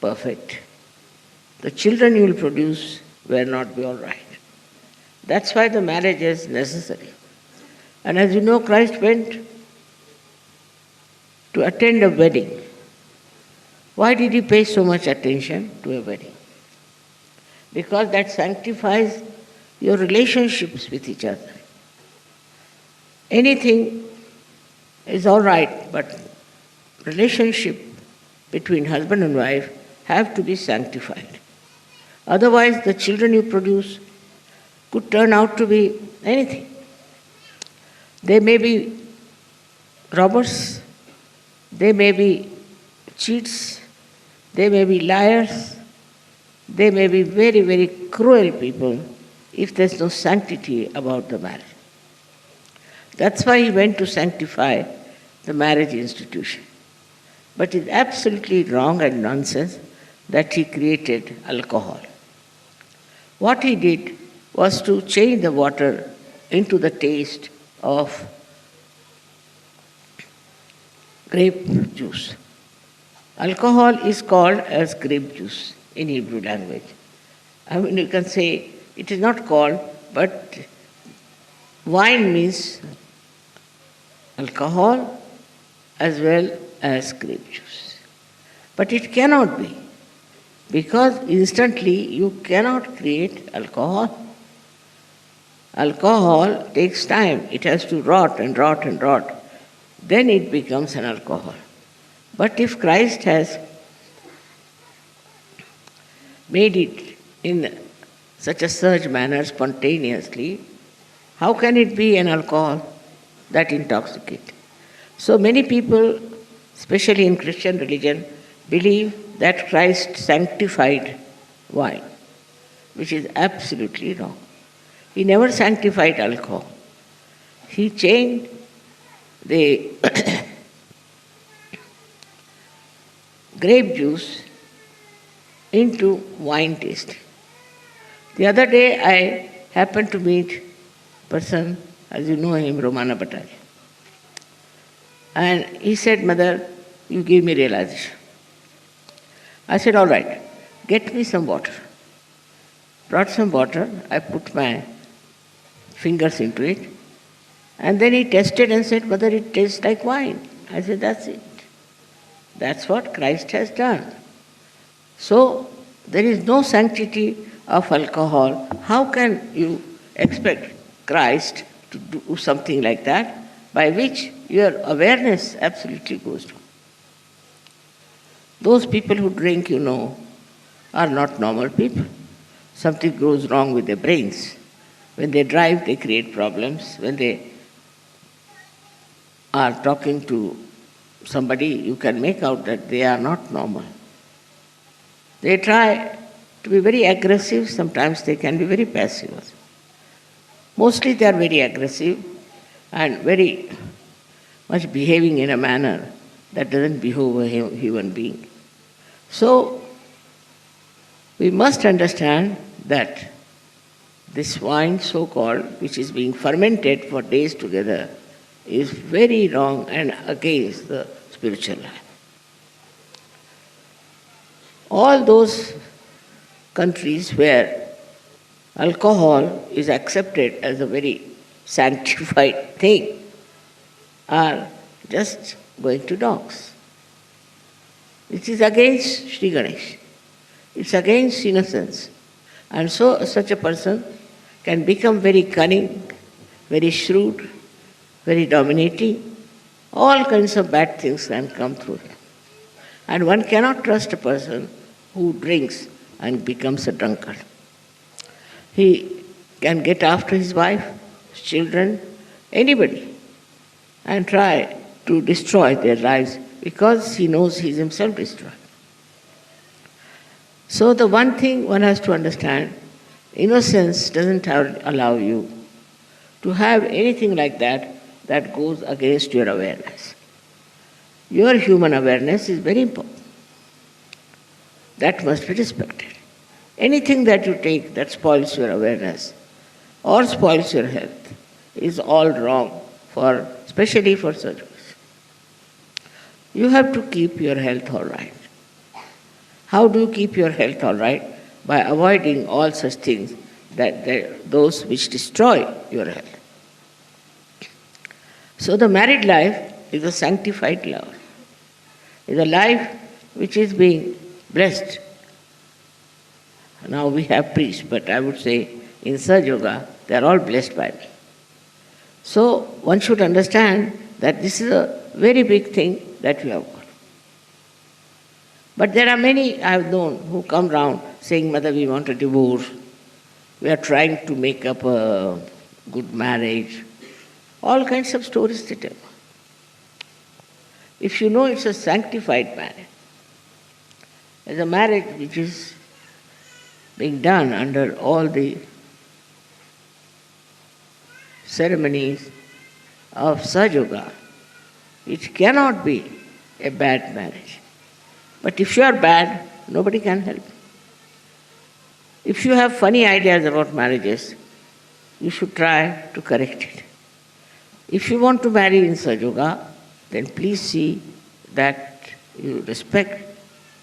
perfect. The children you will produce will not be all right. That's why the marriage is necessary. And as you know, Christ went to attend a wedding. Why did he pay so much attention to a wedding? Because that sanctifies your relationships with each other. Anything is all right, but relationship between husband and wife have to be sanctified. Otherwise, the children you produce could turn out to be anything. They may be robbers, they may be cheats, they may be liars, they may be very, very cruel people if there's no sanctity about the marriage. That's why he went to sanctify the marriage institution. But it's absolutely wrong and nonsense that he created alcohol. What he did was to change the water into the taste of grape juice. Alcohol is called as grape juice in Hebrew language. I mean, you can say it is not called, but wine means alcohol as well as grape juice. But it cannot be, because instantly you cannot create alcohol. Alcohol takes time. It has to rot and rot and rot. Then it becomes an alcohol. But if Christ has made it in such a surge manner spontaneously, how can it be an alcohol that intoxicates? So many people, especially in Christian religion, believe that Christ sanctified wine, which is absolutely wrong. He never sanctified alcohol. He changed the grape juice into wine taste. The other day I happened to meet a person, as you know him, Romana Bhattacharya. And he said, Mother, you give me realization. I said, all right, get me some water. Brought some water, I put my fingers into it, and then he tested and said, Mother, it tastes like wine. I said, that's it. That's what Christ has done. So, there is no sanctity of alcohol. How can you expect Christ to do something like that, by which your awareness absolutely goes down? Those people who drink, are not normal people. Something goes wrong with their brains. When they drive, they create problems. When they are talking to somebody, you can make out that they are not normal. They try to be very aggressive, sometimes they can be very passive. Mostly they are very aggressive and very much behaving in a manner that doesn't behove a human being. So, we must understand that this wine, so-called, which is being fermented for days together, is very wrong and against the spiritual life. All those countries where alcohol is accepted as a very sanctified thing are just going to dogs. It is against Sri Ganesh. It's against innocence. And so such a person can become very cunning, very shrewd, very dominating. All kinds of bad things can come through him. And one cannot trust a person who drinks and becomes a drunkard. He can get after his wife, his children, anybody, and try to destroy their lives because he knows he is himself destroyed. So the one thing one has to understand, innocence doesn't allow you to have anything like that goes against your awareness. Your human awareness is very important. That must be respected. Anything that you take that spoils your awareness or spoils your health is all wrong, especially for surgeries. You have to keep your health all right. How do you keep your health all right? By avoiding all such things, those which destroy your health. So the married life is a sanctified life. It's a life which is being blessed. Now we have priests, but I would say in Sahaja Yoga, they are all blessed by me. So one should understand that this is a very big thing that we have got. But there are many I have known who come round saying, Mother, we want a divorce. We are trying to make up a good marriage. All kinds of stories they tell. If you know it's a sanctified marriage, it's a marriage which is being done under all the ceremonies of Sahaja Yoga, it cannot be a bad marriage. But if you are bad, nobody can help. If you have funny ideas about marriages, you should try to correct it. If you want to marry in Sahaja Yoga, then please see that you respect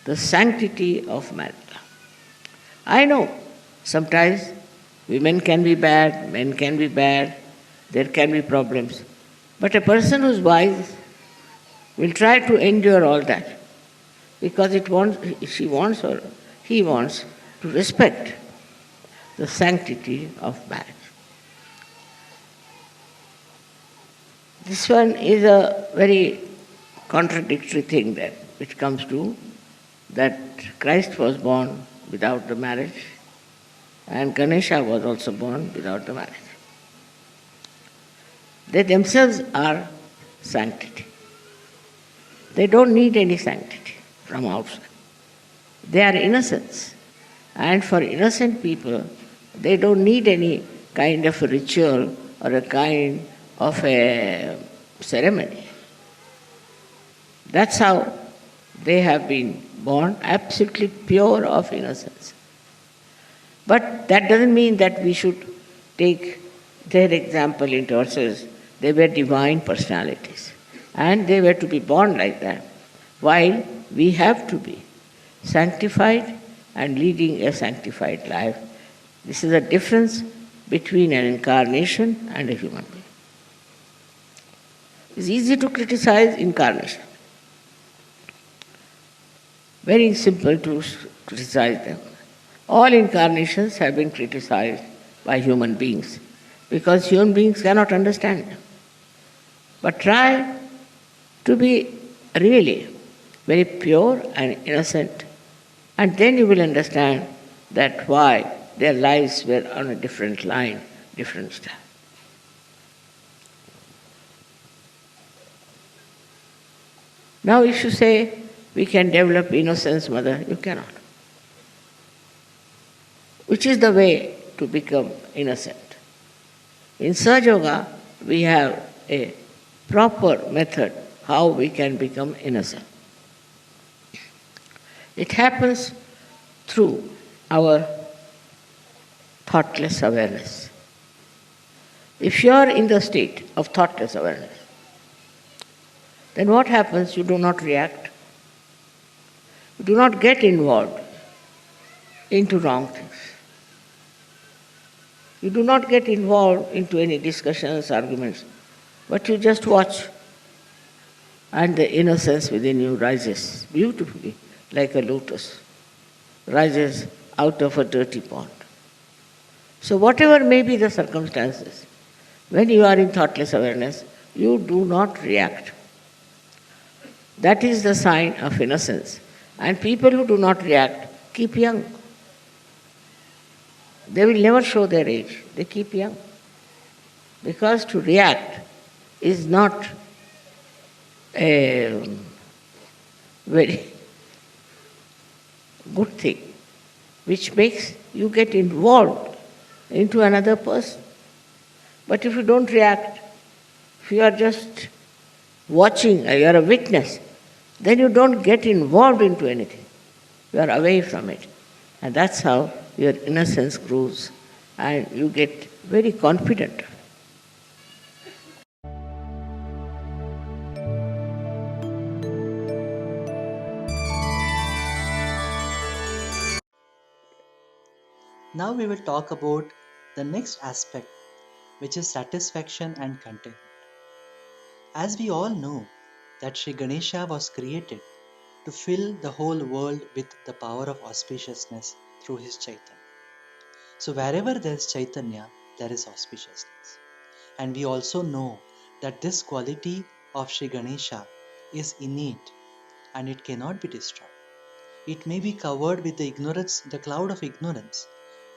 the sanctity of marriage. I know sometimes women can be bad, men can be bad, there can be problems. But a person who's wise will try to endure all that because she wants or he wants to respect the sanctity of marriage. This one is a very contradictory thing there, which comes to that Christ was born without the marriage and Ganesha was also born without the marriage. They themselves are sanctity. They don't need any sanctity from outside. They are innocents. And for innocent people, they don't need any kind of a ritual or a kind of a ceremony. That's how they have been born, absolutely pure of innocence. But that doesn't mean that we should take their example into ourselves. They were divine personalities. And they were to be born like that, while we have to be sanctified and leading a sanctified life. This is a difference between an incarnation and a human being. It's easy to criticize incarnation. Very simple to criticize them. All incarnations have been criticized by human beings because human beings cannot understand them. But try to be really very pure and innocent, and then you will understand that why their lives were on a different line, different style. Now if you say, we can develop innocence, mother, you cannot. Which is the way to become innocent? In Sahaja Yoga, we have a proper method how we can become innocent. It happens through our thoughtless awareness. If you are in the state of thoughtless awareness, then what happens? You do not react. You do not get involved into wrong things. You do not get involved into any discussions, arguments, but you just watch. And the innocence within you rises beautifully, like a lotus, rises out of a dirty pond. So whatever may be the circumstances, when you are in thoughtless awareness, you do not react. That is the sign of innocence. And people who do not react keep young. They will never show their age. They keep young. Because to react is not a very good thing, which makes you get involved into another person. But if you don't react, if you are just watching, you are a witness, then you don't get involved into anything. You are away from it. And that's how your innocence grows and you get very confident. Now we will talk about the next aspect, which is satisfaction and contentment. As we all know that Sri Ganesha was created to fill the whole world with the power of auspiciousness through his Chaitanya. So wherever there is Chaitanya, there is auspiciousness. And we also know that this quality of Sri Ganesha is innate and it cannot be destroyed. It may be covered with the ignorance, the cloud of ignorance,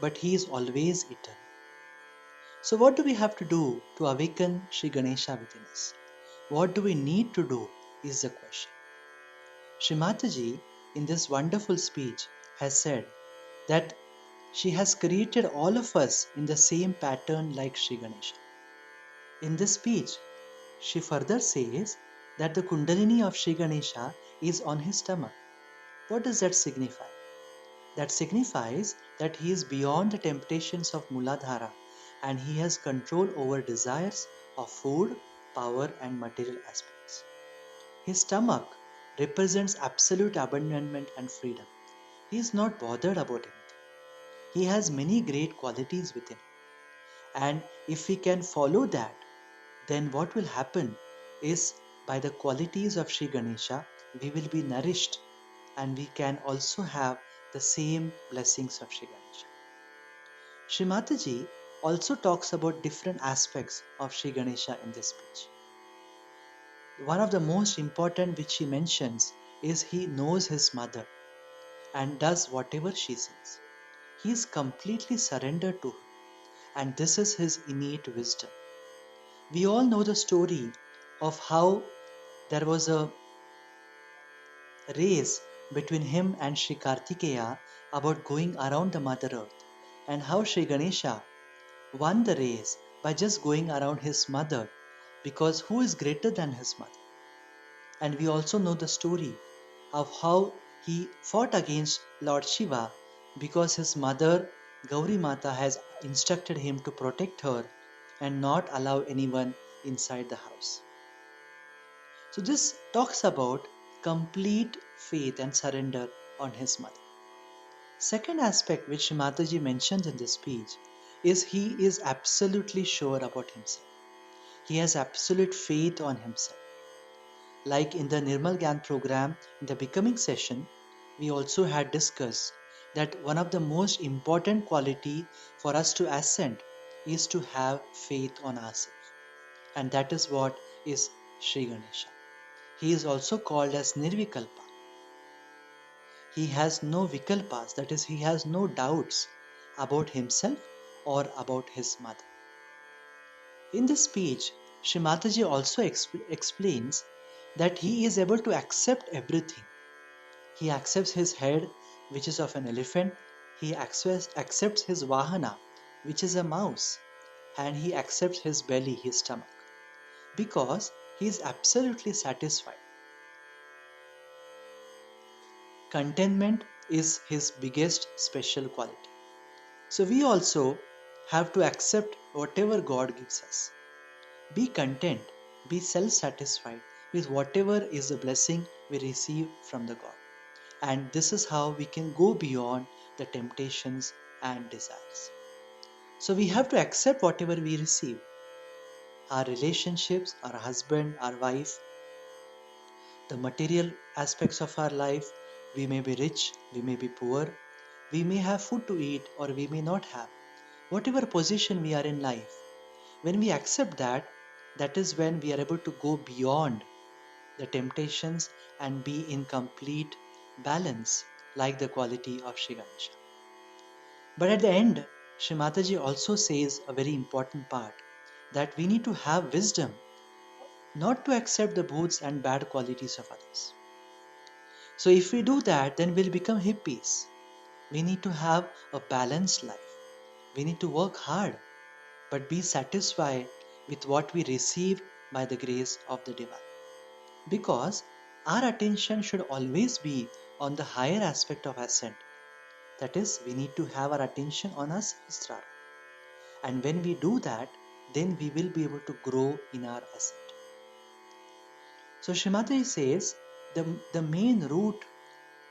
but he is always eternal. So what do we have to do to awaken Sri Ganesha within us? What do we need to do is the question. Shri Mataji in this wonderful speech has said that she has created all of us in the same pattern like Sri Ganesha. In this speech, she further says that the Kundalini of Sri Ganesha is on his stomach. What does that signify? That signifies that he is beyond the temptations of Muladhara and he has control over desires of food, power and material aspects. His stomach represents absolute abandonment and freedom. He is not bothered about anything. He has many great qualities within him. And if we can follow that, then what will happen is by the qualities of Sri Ganesha, we will be nourished and we can also have the same blessings of Sri Ganesha. Shri Mataji also talks about different aspects of Sri Ganesha in this speech. one of the most important which he mentions is he knows his mother and does whatever she says. He is completely surrendered to her, and this is his innate wisdom. We all know the story of how there was a race between him and Sri Kartikeya about going around the Mother Earth, and how Sri Ganesha won the race by just going around his mother, because who is greater than his mother? And we also know the story of how he fought against Lord Shiva because his mother Gauri Mata has instructed him to protect her and not allow anyone inside the house. So this talks about complete faith and surrender on his mother. Second aspect which Mataji mentions in this speech is he is absolutely sure about himself. He has absolute faith on himself. Like in the Nirmal Gyan program, in the Becoming session, we also had discussed that one of the most important quality for us to ascend is to have faith on ourselves. And that is what is Sri Ganesha. He is also called as Nirvikalpa. He has no vikalpas, that is, he has no doubts about himself or about his mother. In this speech, Sri Mataji also explains that he is able to accept everything. He accepts his head, which is of an elephant. He accepts his vahana, which is a mouse. And he accepts his belly, his stomach, because he is absolutely satisfied. Contentment is his biggest special quality. So we also have to accept whatever God gives us. Be content, be self-satisfied with whatever is the blessing we receive from the God. And this is how we can go beyond the temptations and desires. So we have to accept whatever we receive. Our relationships, our husband, our wife, the material aspects of our life. We may be rich, we may be poor, we may have food to eat or we may not have. Whatever position we are in life, when we accept that, that is when we are able to go beyond the temptations and be in complete balance, like the quality of Sri Ganesha. But at the end, Sri Mataji also says a very important part, that we need to have wisdom not to accept the goods and bad qualities of others. So if we do that, then we'll become hippies. We need to have a balanced life. We need to work hard, but be satisfied with what we receive by the grace of the Divine. Because our attention should always be on the higher aspect of ascent. That is, we need to have our attention on our Sahasrara. And when we do that, then we will be able to grow in our ascent. So Srimati says, the main root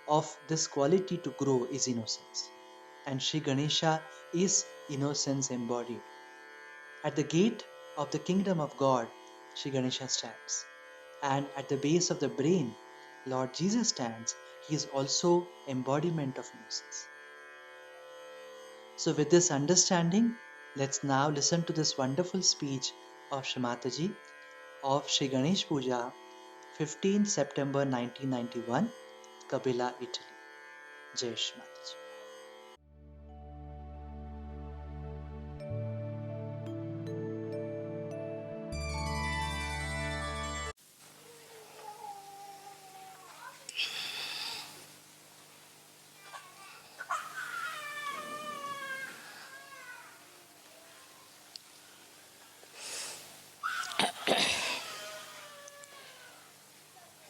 of this quality to grow is innocence. And Sri Ganesha is innocence embodied. At the gate of the kingdom of God, Sri Ganesha stands. And at the base of the brain, Lord Jesus stands. He is also embodiment of innocence. So with this understanding, let's now listen to this wonderful speech of Shri Mataji of Sri Ganesh Puja, 15th September 1991, Kabila, Italy. Jai Shri Mataji.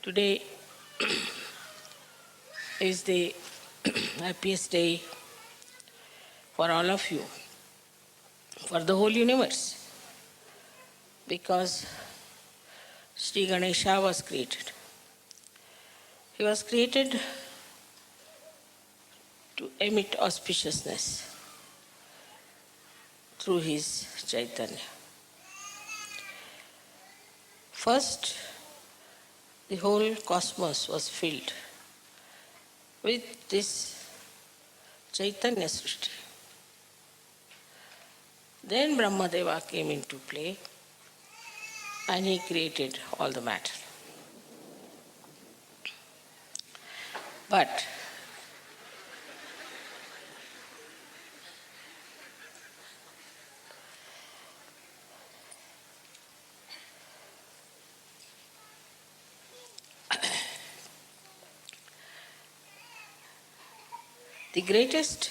Today is the happiest day for all of you, for the whole universe, because Sri Ganesha was created. He was created to emit auspiciousness through his Chaitanya. First, the whole cosmos was filled with this Chaitanya Srishti. Then Brahmadeva came into play and he created all the matter. But the greatest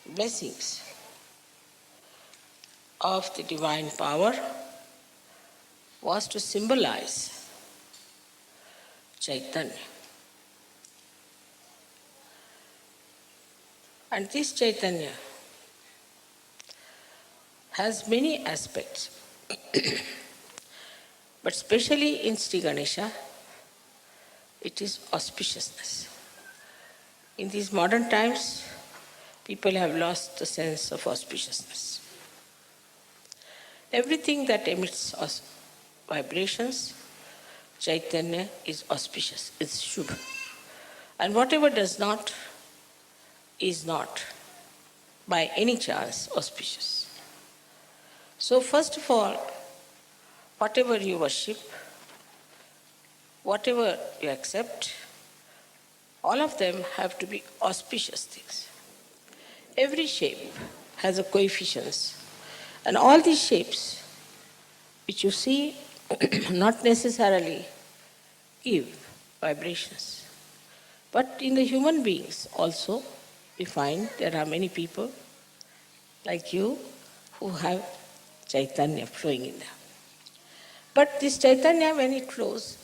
blessings of the divine power was to symbolize Chaitanya. And this Chaitanya has many aspects, but especially in Sri Ganesha, it is auspiciousness. In these modern times, people have lost the sense of auspiciousness. Everything that emits vibrations, Chaitanya is auspicious, is Shubha. And whatever does not, is not by any chance auspicious. So first of all, whatever you worship, whatever you accept, all of them have to be auspicious things. Every shape has a coefficient, and all these shapes which you see not necessarily give vibrations. But in the human beings also, we find there are many people like you who have Chaitanya flowing in them. But this Chaitanya, when it flows,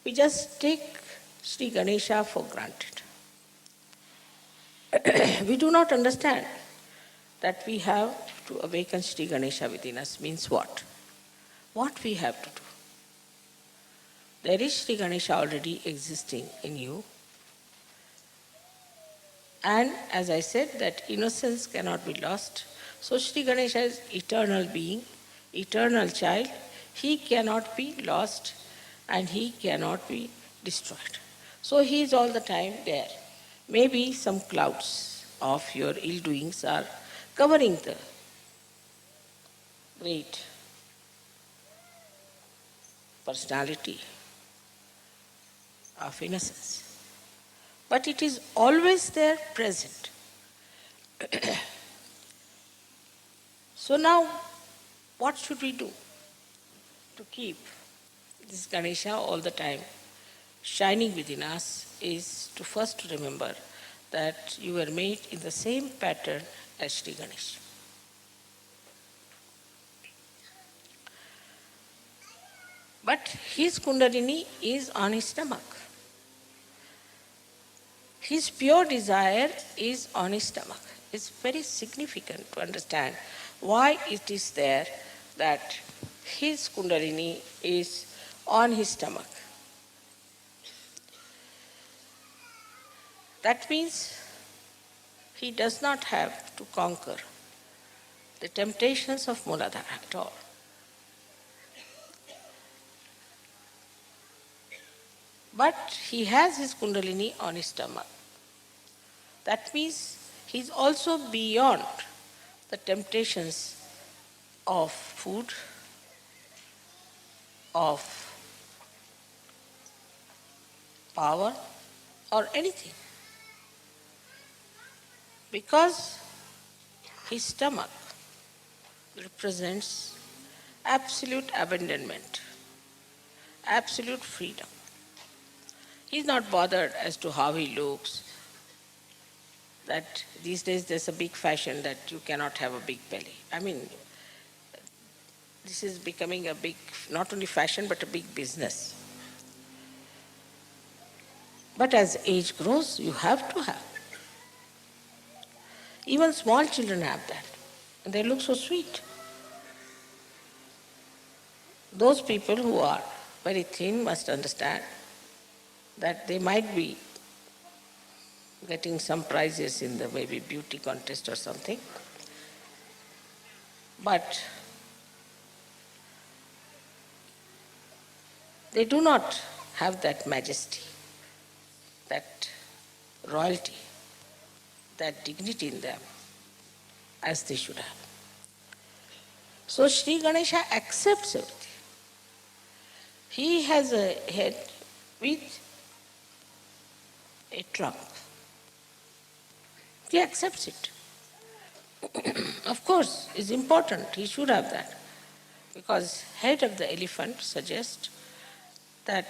we just take Sri Ganesha for granted. We do not understand that we have to awaken Sri Ganesha within us means what? What we have to do? There is Sri Ganesha already existing in you. And as I said, that innocence cannot be lost. So Sri Ganesha is eternal being, eternal child. He cannot be lost and he cannot be destroyed. So he is all the time there. Maybe some clouds of your ill doings are covering the great personality of innocence. But it is always there present. So now, what should we do to keep this Ganesha all the time shining within us is to first remember that you were made in the same pattern as Sri Ganesha. But his Kundalini is on his stomach. His pure desire is on his stomach. It's very significant to understand why it is there that his Kundalini is on his stomach. That means he does not have to conquer the temptations of Muladhara at all. But he has his Kundalini on his stomach. That means he is also beyond the temptations of food, of power, or anything. Because his stomach represents absolute abandonment, absolute freedom. He's not bothered as to how he looks, that these days there's a big fashion that you cannot have a big belly. I mean, this is becoming a big, not only fashion, but a big business. But as age grows, you have to have. Even small children have that, and they look so sweet. Those people who are very thin must understand that they might be getting some prizes in the maybe beauty contest or something. But they do not have that majesty, that royalty, that dignity in them as they should have. So Sri Ganesha accepts everything. He has a head with a trunk. He accepts it. Of course, it's important, he should have that. Because head of the elephant suggests that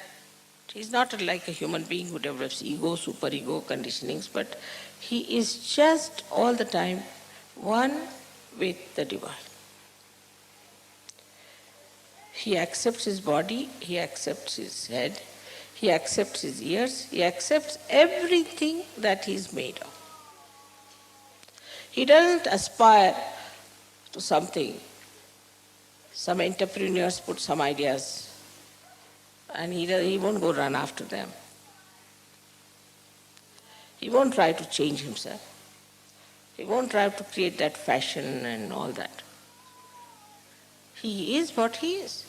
he's not like a human being who develops ego, superego, conditionings, but he is just all the time one with the divine. He accepts his body, he accepts his head, he accepts his ears, he accepts everything that he is made of. He doesn't aspire to something. Some entrepreneurs put some ideas and he won't go run after them. He won't try to change himself. He won't try to create that fashion and all that. He is what he is.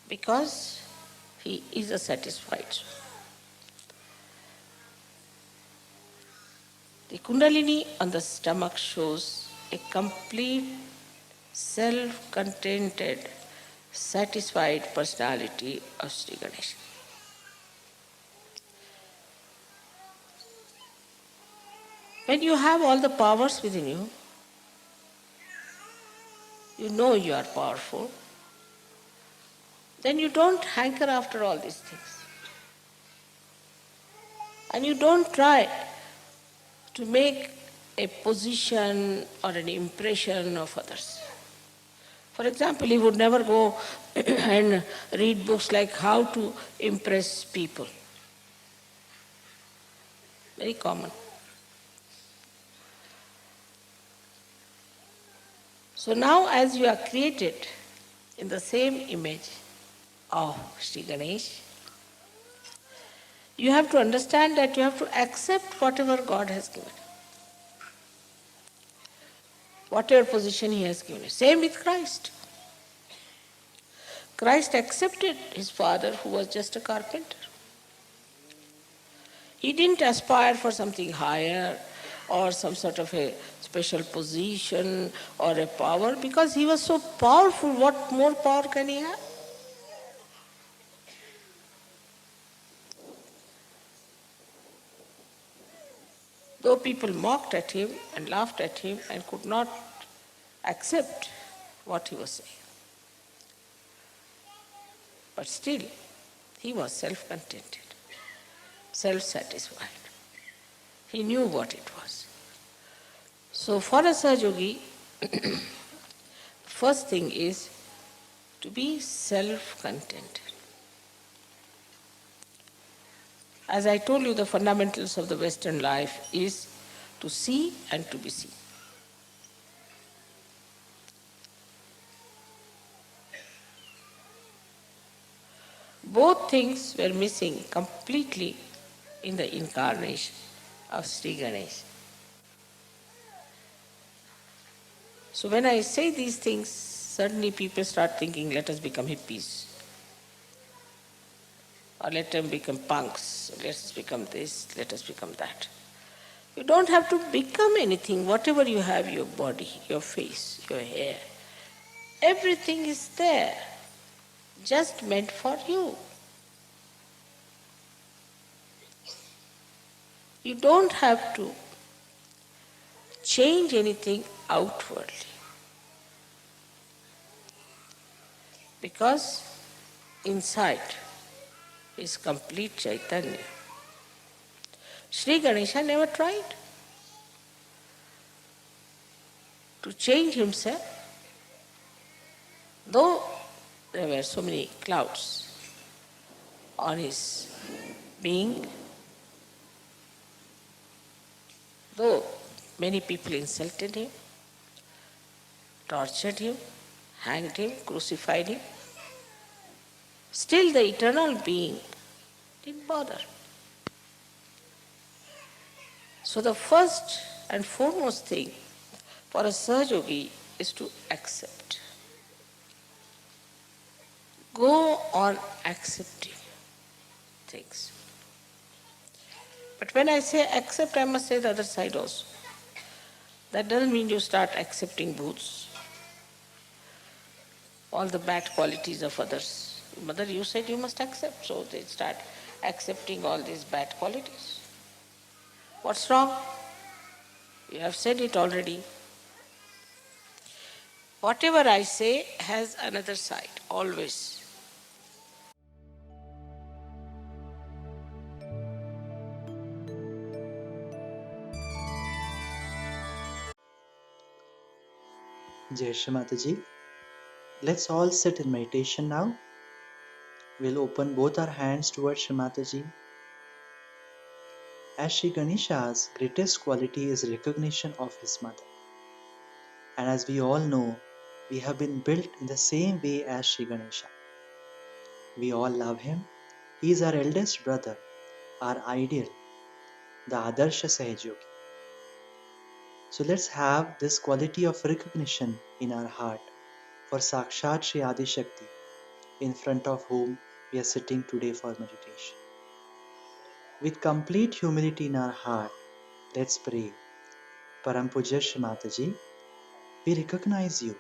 Because he is a satisfied soul. The Kundalini on the stomach shows a complete, self-contented, satisfied personality of Sri Ganesha. When you have all the powers within you, you know you are powerful, then you don't hanker after all these things. And you don't try to make a position or an impression of others. For example, he would never go and read books like how to impress people. Very common. So now as you are created in the same image of Sri Ganesh, you have to understand that you have to accept whatever God has given you. Whatever position he has given you. Same with Christ. Christ accepted his father who was just a carpenter. He didn't aspire for something higher or some sort of a special position or a power because he was so powerful. What more power can he have? Though people mocked at him and laughed at him and could not accept what he was saying. But still, he was self-contented, self-satisfied. He knew what it was. So for a Sahaja Yogi, first thing is to be self-contented. As I told you, the fundamentals of the Western life is to see and to be seen. Both things were missing completely in the incarnation of Sri Ganesha. So when I say these things, suddenly people start thinking, let us become hippies. Or let them become punks, let us become this, let us become that. You don't have to become anything, whatever you have, your body, your face, your hair. Everything is there, just meant for you. You don't have to change anything outwardly. Because inside is complete Chaitanya. Sri Ganesha never tried to change himself, though there were so many clouds on his being, though many people insulted him, tortured him, hanged him, crucified him, still the eternal being didn't bother. So the first and foremost thing for a Sahaja Yogi is to accept. Go on accepting things. But when I say accept, I must say the other side also. That doesn't mean you start accepting booths. all the bad qualities of others. Mother, you said you must accept, so they start accepting all these bad qualities. What's wrong? You have said it already. Whatever I say has another side, always. Jai Shri Mataji. Let's all sit in meditation now. We'll open both our hands towards Shri Mataji. As Shri Ganesha's greatest quality is recognition of his mother. And as we all know, we have been built in the same way as Shri Ganesha. We all love him. He is our eldest brother, our ideal, the Adarsha Sahajyogi. So let's have this quality of recognition in our heart for Sakshat Shri Adi Shakti, in front of whom we are sitting today for meditation. With complete humility in our heart, let's pray. Param Pujya Shri Mataji, we recognize you,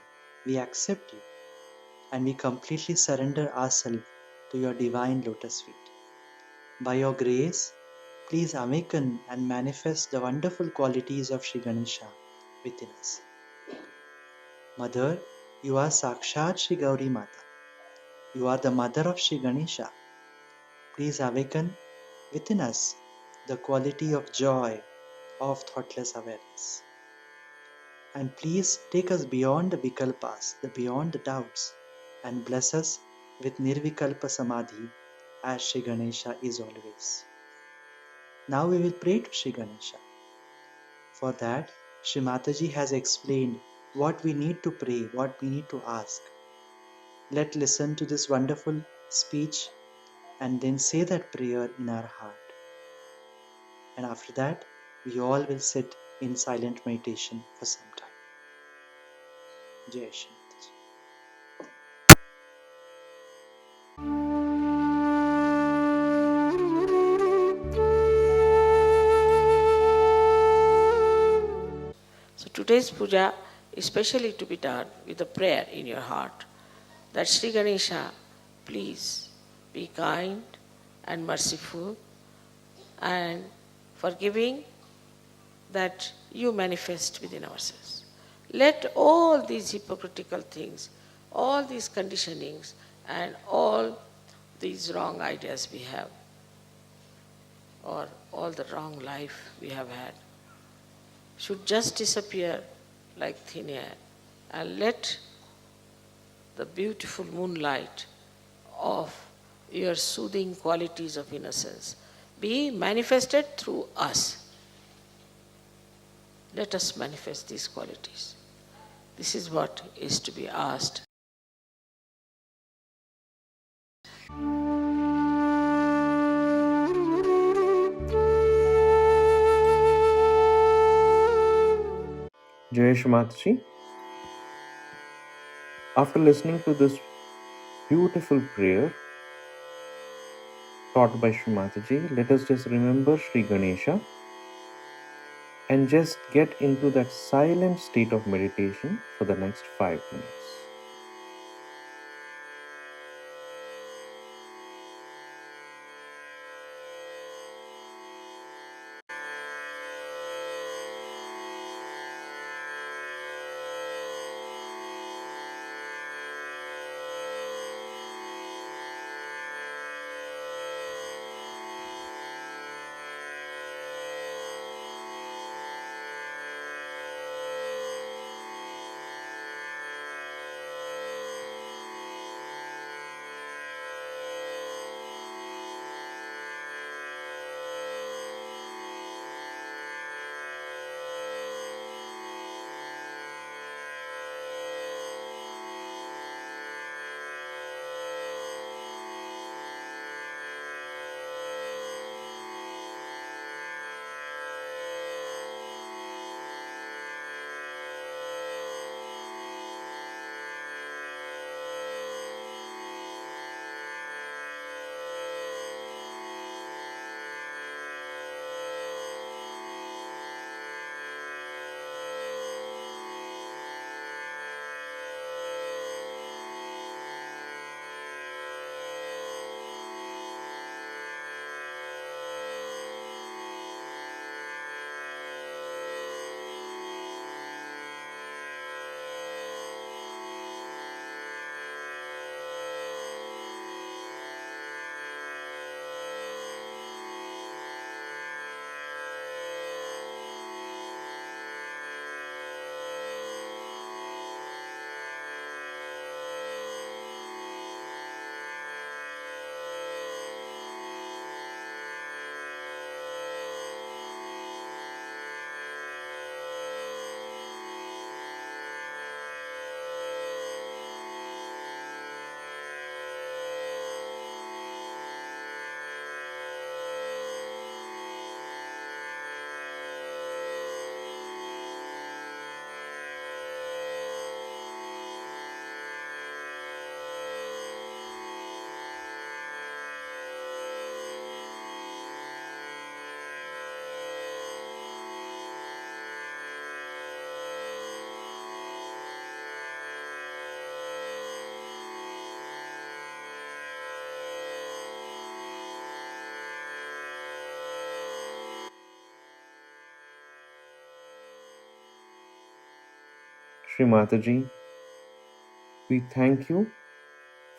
we accept you, and we completely surrender ourselves to your divine lotus feet. By your grace, please awaken and manifest the wonderful qualities of Shri Ganesha within us. Mother, you are Sakshat Shri Gauri Mata. You are the mother of Shri Ganesha. Please awaken within us the quality of joy, of thoughtless awareness. And please take us beyond the vikalpas, beyond the doubts, and bless us with nirvikalpa samadhi as Shri Ganesha is always. Now we will pray to Shri Ganesha. For that, Shri Mataji has explained what we need to pray, what we need to ask. Let's listen to this wonderful speech and then say that prayer in our heart. And after that, we all will sit in silent meditation for some time. Jai Shri Mataji. So today's puja is specially to be done with a prayer in your heart that Sri Ganesha, please be kind and merciful and forgiving, that you manifest within ourselves. Let all these hypocritical things, all these conditionings, and all these wrong ideas we have, or all the wrong life we have had, should just disappear like thin air, and let the beautiful moonlight of your soothing qualities of innocence be manifested through us. Let us manifest these qualities. This is what is to be asked. Jai Shri Mataji. After listening to this beautiful prayer taught by Shri Mataji, let us just remember Sri Ganesha and just get into that silent state of meditation for the next 5 minutes. Shri Mataji, we thank you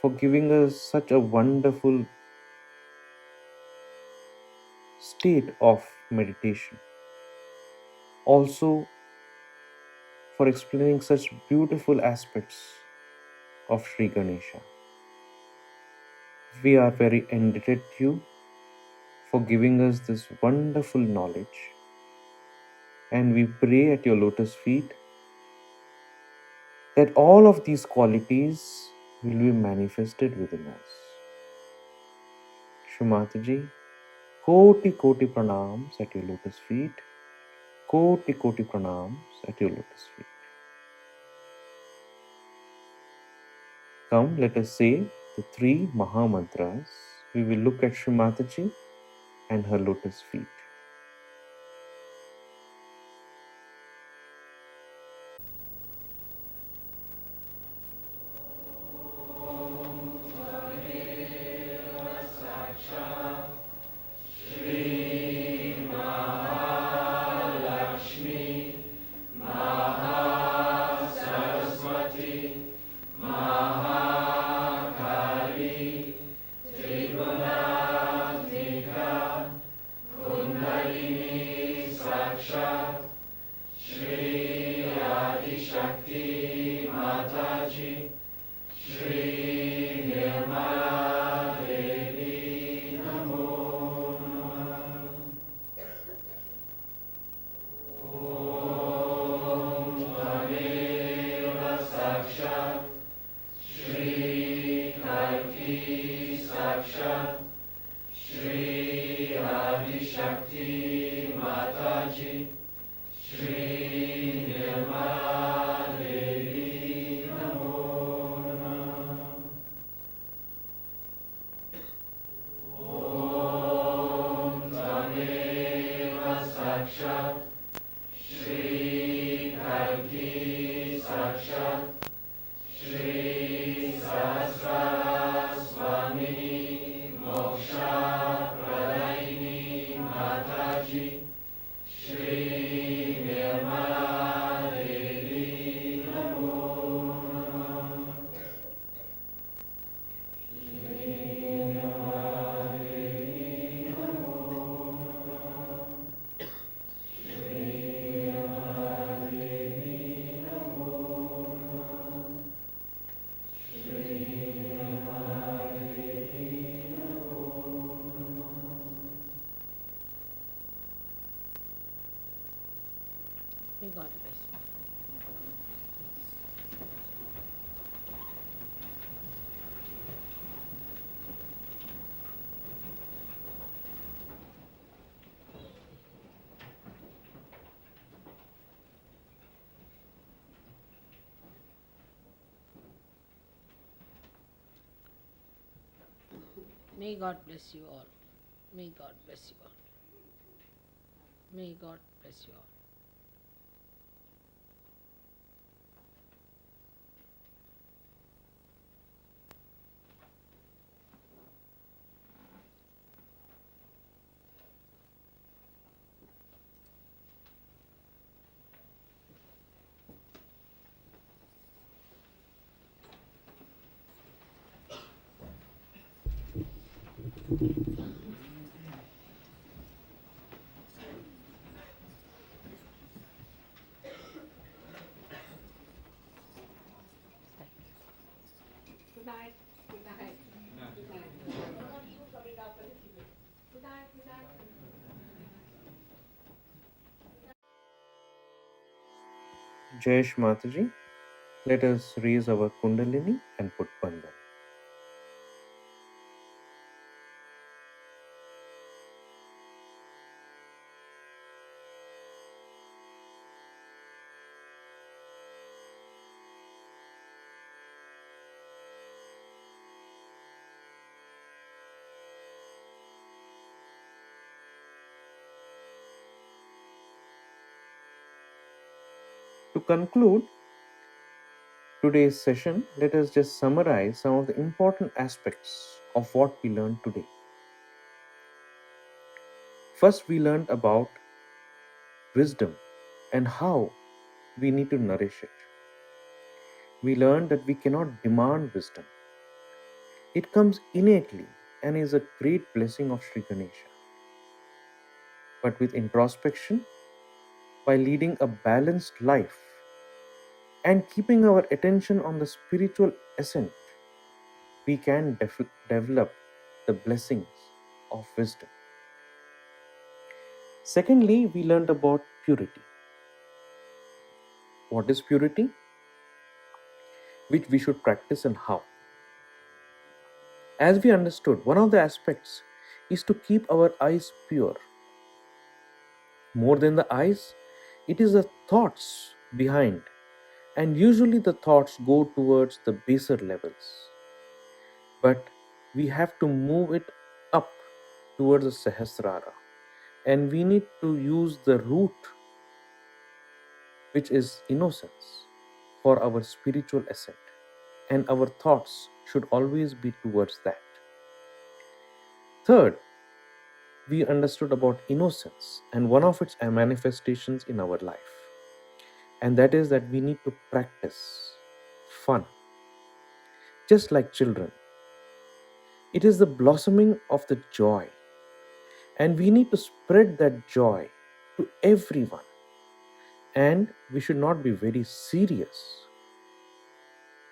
for giving us such a wonderful state of meditation. Also, for explaining such beautiful aspects of Sri Ganesha. We are very indebted to you for giving us this wonderful knowledge, and we pray at your lotus feet that all of these qualities will be manifested within us. Shri Mataji, Koti Koti Pranams at your lotus feet. Koti Koti Pranams at your lotus feet. Come, let us say the three Maha Mantras. We will look at Shri Mataji and her lotus feet. May God bless you. May God bless you all. May God bless you all. May God bless you all. Good night. Good night. Good night. Good night. Good night. Jayesh Mataji, let us raise our Kundalini and put Bandhan. To conclude today's session, let us just summarize some of the important aspects of what we learned today. First, we learned about wisdom and how we need to nourish it. we learned that we cannot demand wisdom. It comes innately and is a great blessing of Sri Ganesha. But with introspection, by leading a balanced life and keeping our attention on the spiritual ascent, we can develop the blessings of wisdom. Secondly, we learned about purity. What is purity? Which we should practice and how. As we understood, one of the aspects is to keep our eyes pure. More than the eyes, it is the thoughts behind, and usually the thoughts go towards the baser levels. But we have to move it up towards the Sahasrara, and we need to use the root, which is innocence, for our spiritual ascent, and our thoughts should always be towards that. Third, we understood about innocence and one of its manifestations in our life, and that is that we need to practice fun. Just like children, it is the blossoming of the joy, and we need to spread that joy to everyone. And we should not be very serious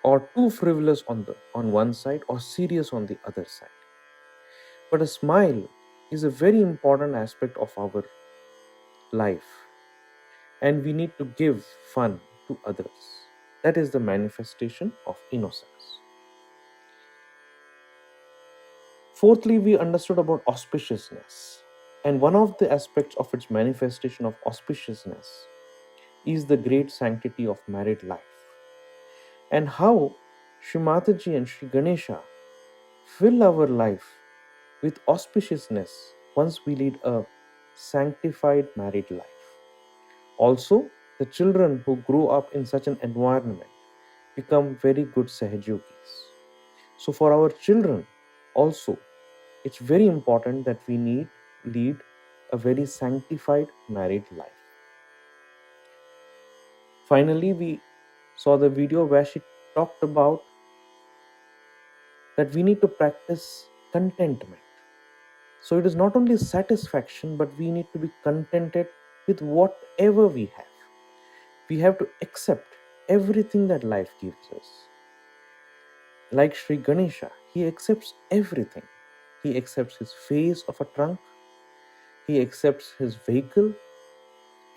or too frivolous on one side or serious on the other side. But a smile is a very important aspect of our life, and we need to give fun to others. That is the manifestation of innocence. Fourthly, we understood about auspiciousness, and one of the aspects of its manifestation of auspiciousness is the great sanctity of married life, and how Sri Mataji and Sri Ganesha fill our life with auspiciousness once we lead a sanctified married life. Also, the children who grow up in such an environment become very good Sahajogis. So for our children also, it's very important that we lead a very sanctified married life. Finally, we saw the video where she talked about that we need to practice contentment. So it is not only satisfaction, but we need to be contented with whatever we have. We have to accept everything that life gives us. Like Sri Ganesha, he accepts everything. He accepts his face of a trunk, he accepts his vehicle,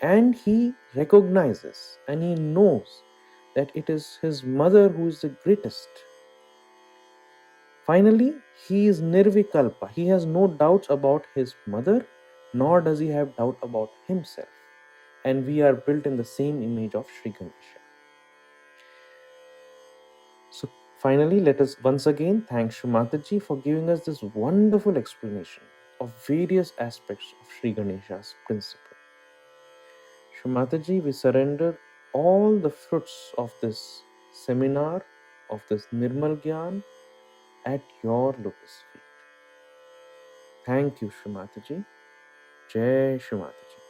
and he recognizes and he knows that it is his mother who is the greatest. Finally, he is nirvikalpa. He has no doubts about his mother, nor does he have doubt about himself. And we are built in the same image of Sri Ganesha. So finally, let us once again thank Sri Mataji for giving us this wonderful explanation of various aspects of Sri Ganesha's principle. Sri Mataji, we surrender all the fruits of this seminar, of this Nirmal Gyan, at your lotus feet. Thank you, Sri Mataji. Jai Sri Mataji.